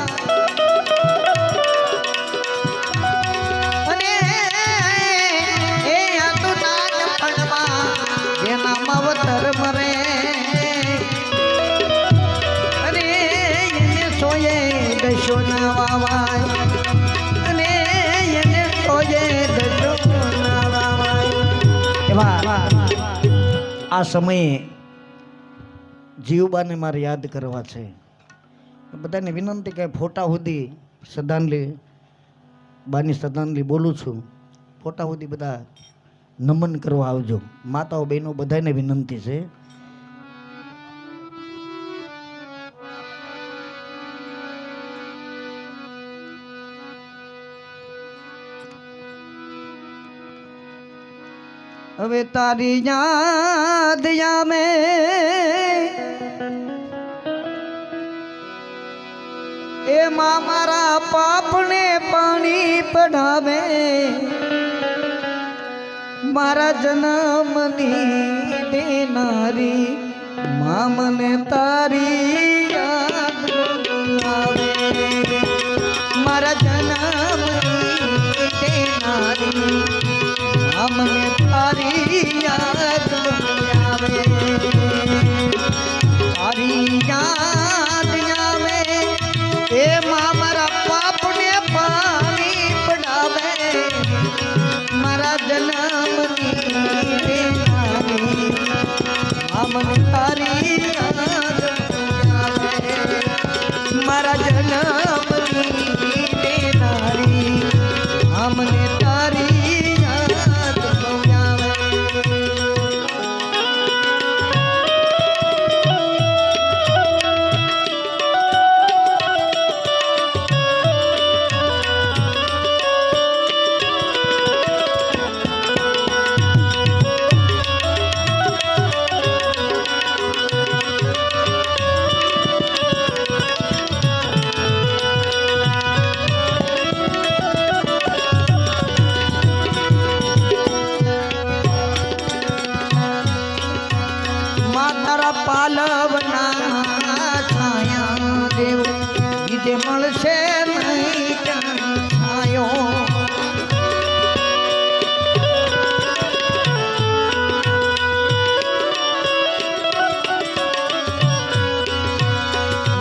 એવા આ સમયે જીવબાને મારે યાદ કરવા છે. બધાને વિનંતી કે ફોટા સુધી શ્રદ્ધાંજલિ બાની શ્રદ્ધાંજલિ બોલું છું. ફોટા સુધી બધા નમન કરવા આવજો. માતાઓ બહેનો બધાને વિનંતી છે. હવે તારી યાદ આમે એમાં મારા પાપને પાણી પડાવે મારા જન્મની દેનારી મામને તારી યાદ આવે મારા જન્મની દેનારી મામને તારી યાદ આવે તારી યાદ આવે એમાં મારા પાપને પાણી પડાવે મારા જન્મની દેનારી મામને તારી યાદ આવે મારા જન્મની દેનારી મામને તારી યાદ આવે પાલવના છાયા દેવ બીજે મળશે નહીં ક્યાં છાયો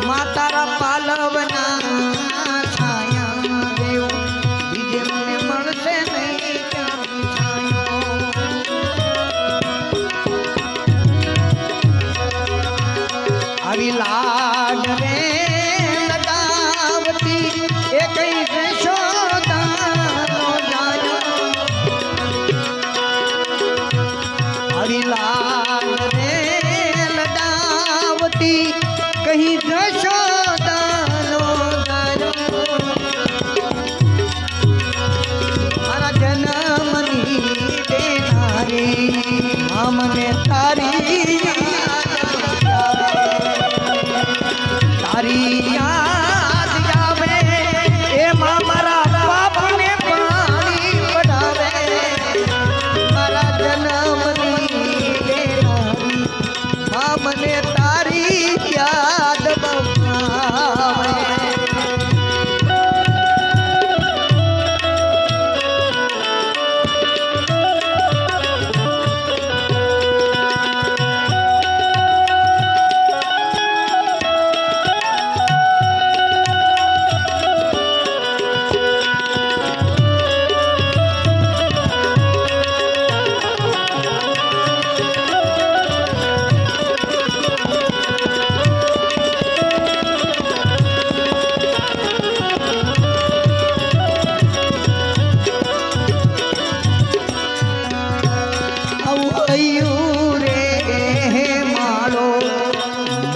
માતારા પાલવના છાયા દેવ બીજે મને મળશે નહીં ક્યાં છાયો આવી લાડ રે લગાવતી એ કઈ યશોદાનો જાયો આવી લાડ રે લગાવતી કઈ યશોદાનો જાયો મારા જન્મની દેનારી મામને તારી તારી યાદ આવે એમાં મારા પાપને પાણી પડાવે મારા જન્મની દેનારી મામને તારી યાદ આવે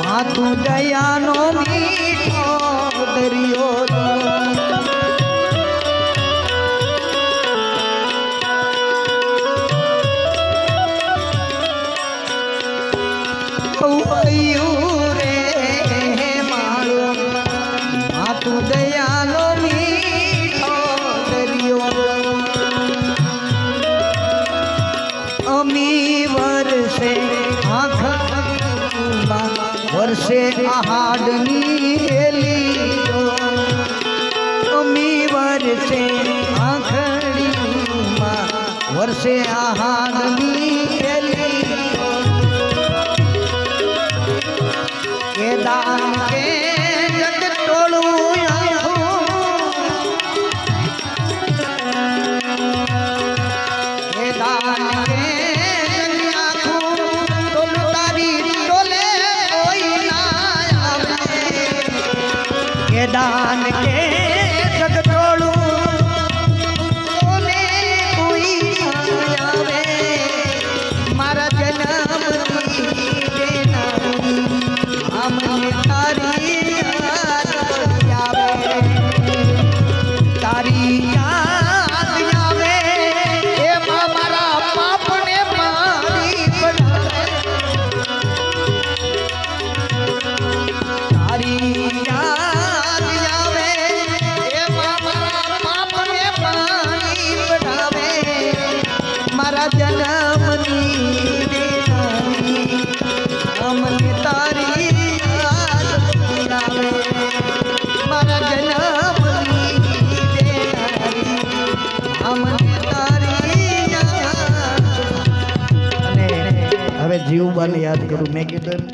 માતું દયાનો મીઠો દરિયો રે માળો માતું દયાનો મીઠો દરિયો અમી વર્ષે આંખ વર્ષે આહાડની હેલીઓ અમી વર્ષે આંખડીમાં વર્ષે આહાડની હેલીઓ કે દાન કે જગ ટોળું કે દાન કે જાન કે જગતોળું કોને કોઈ આવે મારા જન્મની દેનારી અમને તારી યાદ આવે તારી યાદ આવે એમાં મારા પાપને મારી બનાવે તારી યાદ આવે એમાં મારા પાપને મારી બનાવે મારા જન્મની દેનારી અમને તારી યાદ આવે મારા જન્મની દેનારી અમને તારી યાદ અને હવે જીવબાને યાદ કરું. મેં કીધું એમ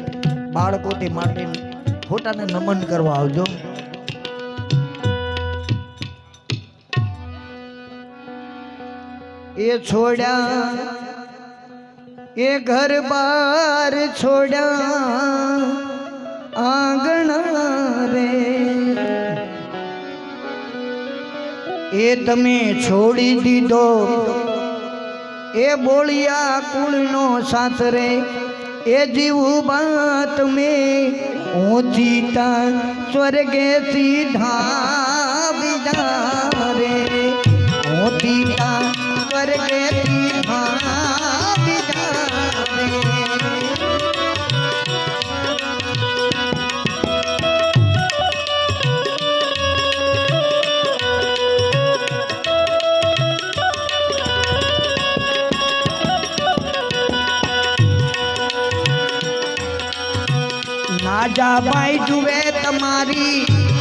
બાળકોથી માંડીને ખોટાને નમન કરવા આવજો. એ છોડ્યા એ ઘર બાર છોડ્યા આંગણા રે એ તમે છોડી દીધો એ બોળિયા કુળનો સાથ રે એ જીવું બાત મેં ઊંચી તા સ્વર્ગે સીધા બીજા રે ઊંચી તા સ્વર્ગે સીધા બીજા રે નાજા ભાઈ જુએ તમારી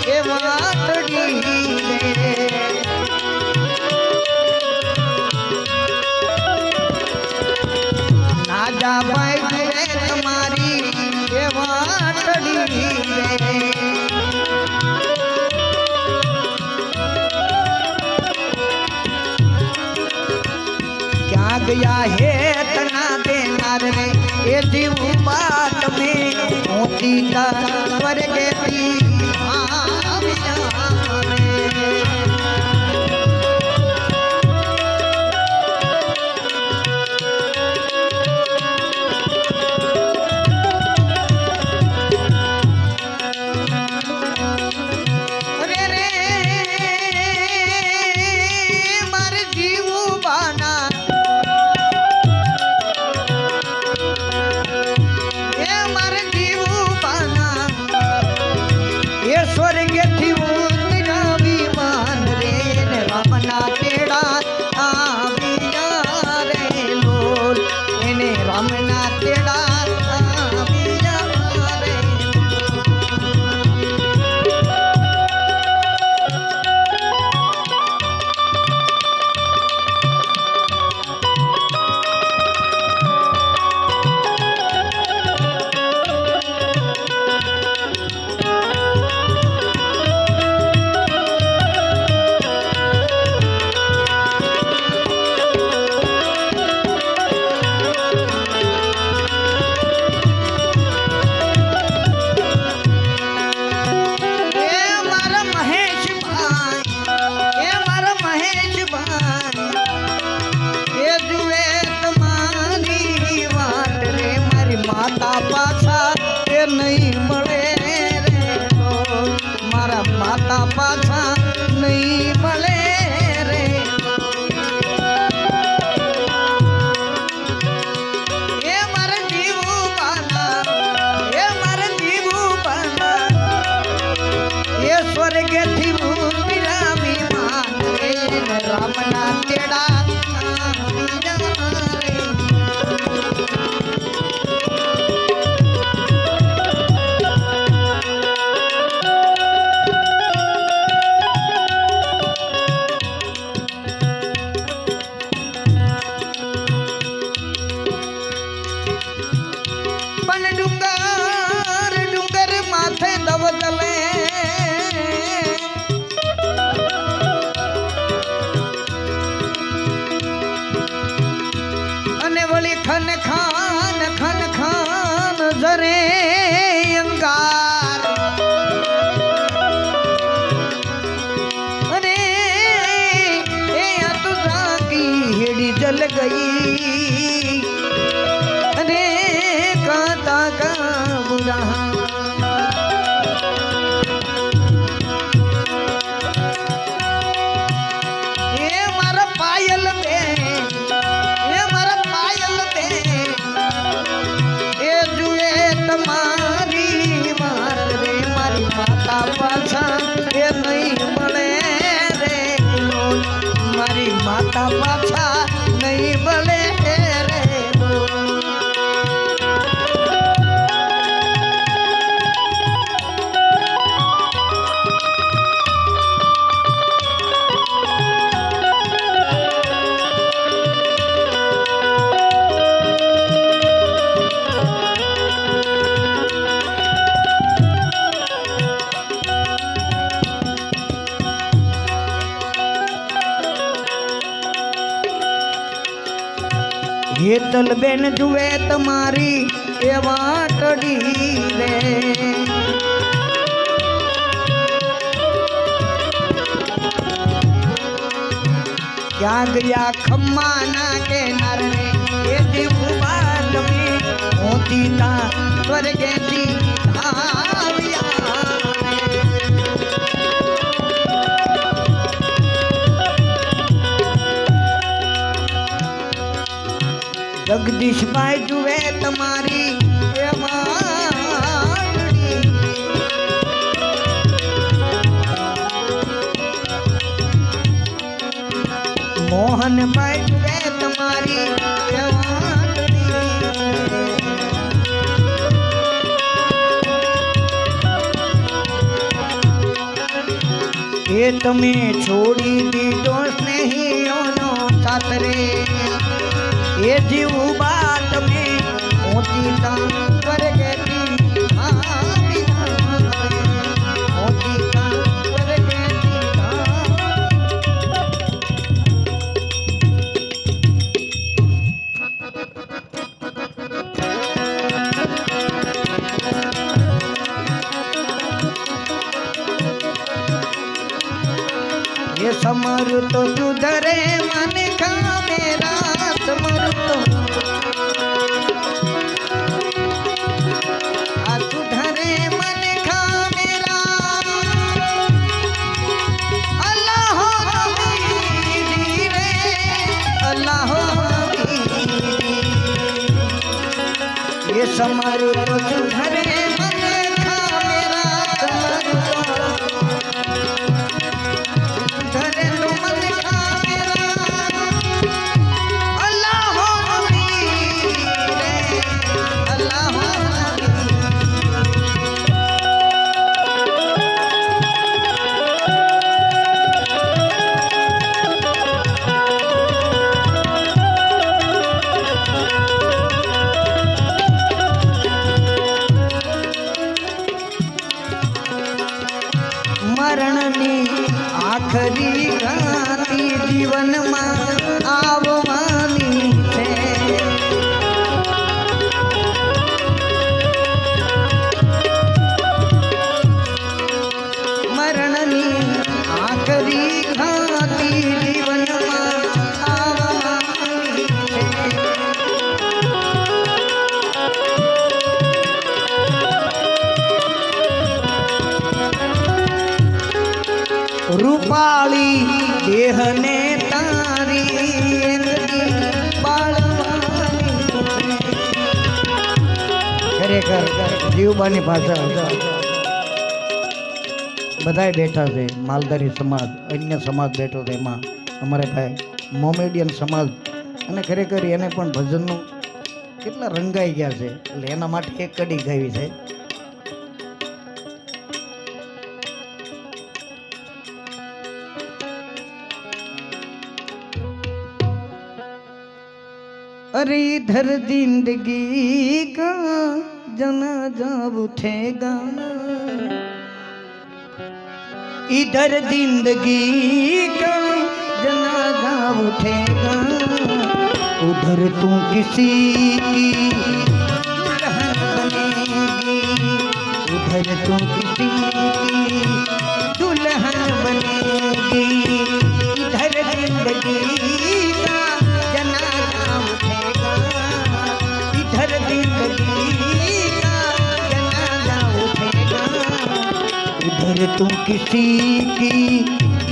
એ વાતડી રે નાજા ભાઈ જુએ તમારી એ વાતડી રે ક્યાં ગયા હે તના દેનાર રે એ જીવું બાત મેં ઊંચી સ્વર્ગેથી આવ્યા રે રે રે મારે જીવું બાના એ મારે જીવું બાના એ સ્વર્ગેથી ઉતર્યા વિમાન રે ને રામના તેડા આવ્યા રે લોલ એને રામના તેડા આવ્યા રે માતા પાછા એ નહીં મળે રે મારા માતા પાછા નહીં મળે રે એ મારા જીવું પાના એ મારા જીવું પાના એ સ્વર્ગેથી ઉતર્યા વિમાન રે રામના તેડા ડુંગર માથે દવતલે અને વળી ખન ખાન જરે અંગાર હેતલ બેન જુએ તમારી એ વાટડી રે ક્યાં ગયા ખમ્મા ના કે નારને એ દીવું બાદ में होती ता स्वर्गेથી આવ્યા જગદીશભાઈ જુએ તમારી એ વાટડી મોહનભાઈ જુએ તમારી એ વાટડી એ તમે છોડી દીધો સ્નેહીઓનો સાથ રે એ જીવું બાત में होती ता स्वर्गेથી होती ता स्वर्गेથી ये समर तो सुधरे मन का मेरा समर तो आ सुधरे मन का मेरा अल्लाह हबीबी रे अल्लाह हबीबी ये समर तो सुधरे मन का मेरा समर तो મરણની આખરી ઘાતી જીવનમાં આવવાની છે મરણની આખરી ઘાતી જીવનમાં આવવાની છે રૂપાળી દેહને તારી બાળવાની ખરેખર જીવબાની ભાષા બધાય બેઠા છે માલધારી સમાજ અન્ય સમાજ બેઠો છે એમાં અમારે ભાઈ મોમેડિયન સમાજ અને ખરેખર એને પણ ભજનનું કેટલા રંગાઈ ગયા છે એટલે એના માટે એક કડી ગાવી છે अरे इधर जिंदगी का जनाजा उठेगा इधर जिंदगी का जनाजा उठेगा उधर तू किसी की दुल्हन बनेगी उधर तू किसी की दुल्हन बनेगी इधर जिंदगी का जनाजा इधर जिंदगी का जनाजा उठेगा उधर तू किसी की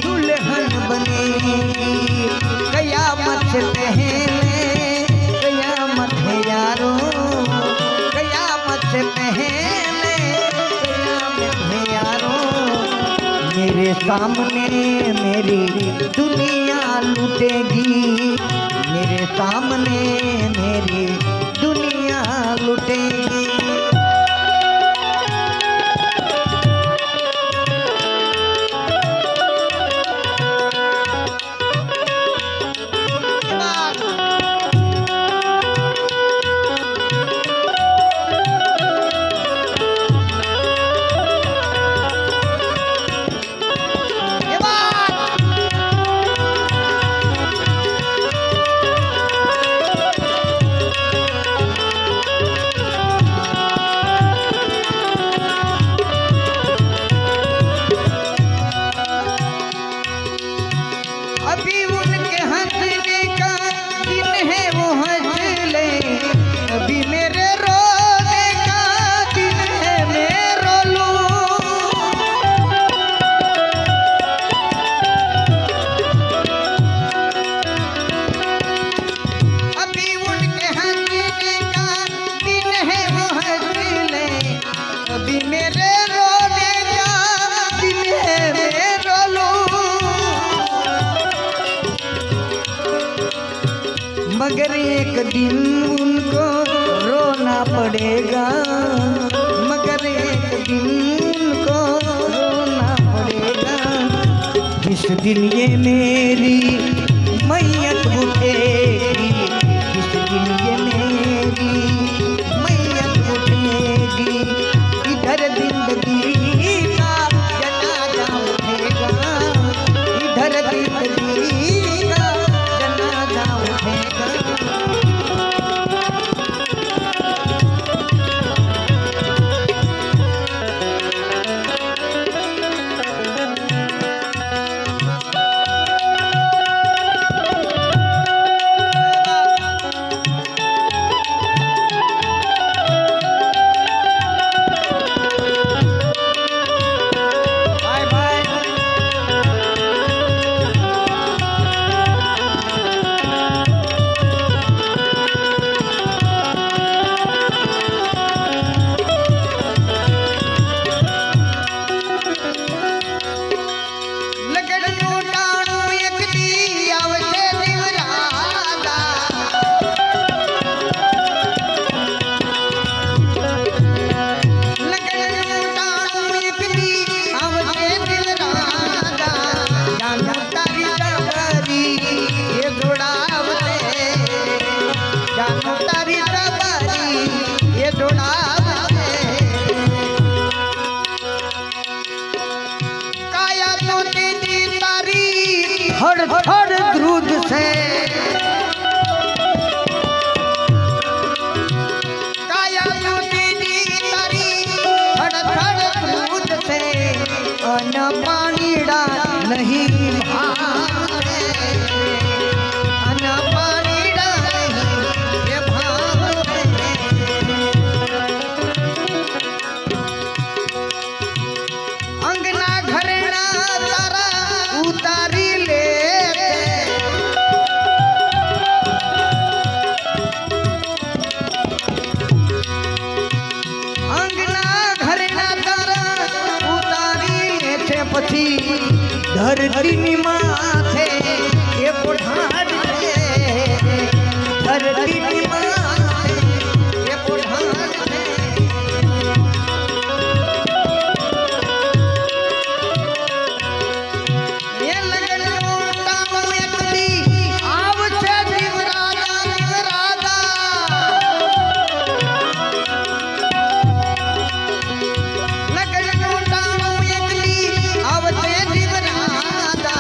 दुल्हन बनेगी कयामत से पहले कयामत है यारो कयामत से पहले कयामत है यारो मेरे सामने मेरी दुनिया लुटेगी मेरे सामने मेरी दुनिया लुटेगी दिन उनको रोना पड़ेगा, मगर एक दिन उनको रोना पड़ेगा। जिस दिन ये मेरी मैयत उठेगी, जिस दिन ये मेरी मैयत उठेगी, इधर जिंदगी का जनाजा उठेगा, इधर जिंदगी का जनाजा उठेगा। हर हर द्रुद से काया मोती तारी हर हर द्रुद से अन पानीड़ा नहीं भावे, अन पानीड़ा नहीं भावे। अंगना घरेना तारा उतारी પછી ધરતીની માથે એ પોઢાડ છે, ધરતીની માથે એ પોઢાડ છે। એ લગનનો ટાણો એકદી આવશે જીવરાજા, જીવરાજા। લગનનો ટાણો એકદી आवते जीवराजा,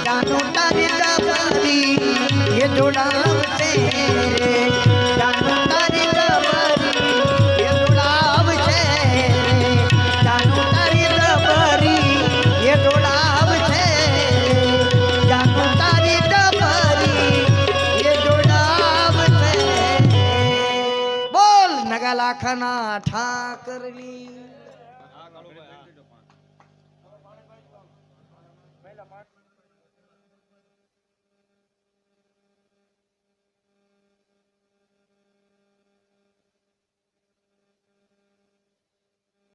जानो तारी दबरी ये जोड़ावते, जानो तारी दबरी ये जोड़ावते, जानो तारी दबरी ये जोड़ावते, जानो तारी दबरी ये जोड़ावते। बोल नगा लाखना ठाकरनी।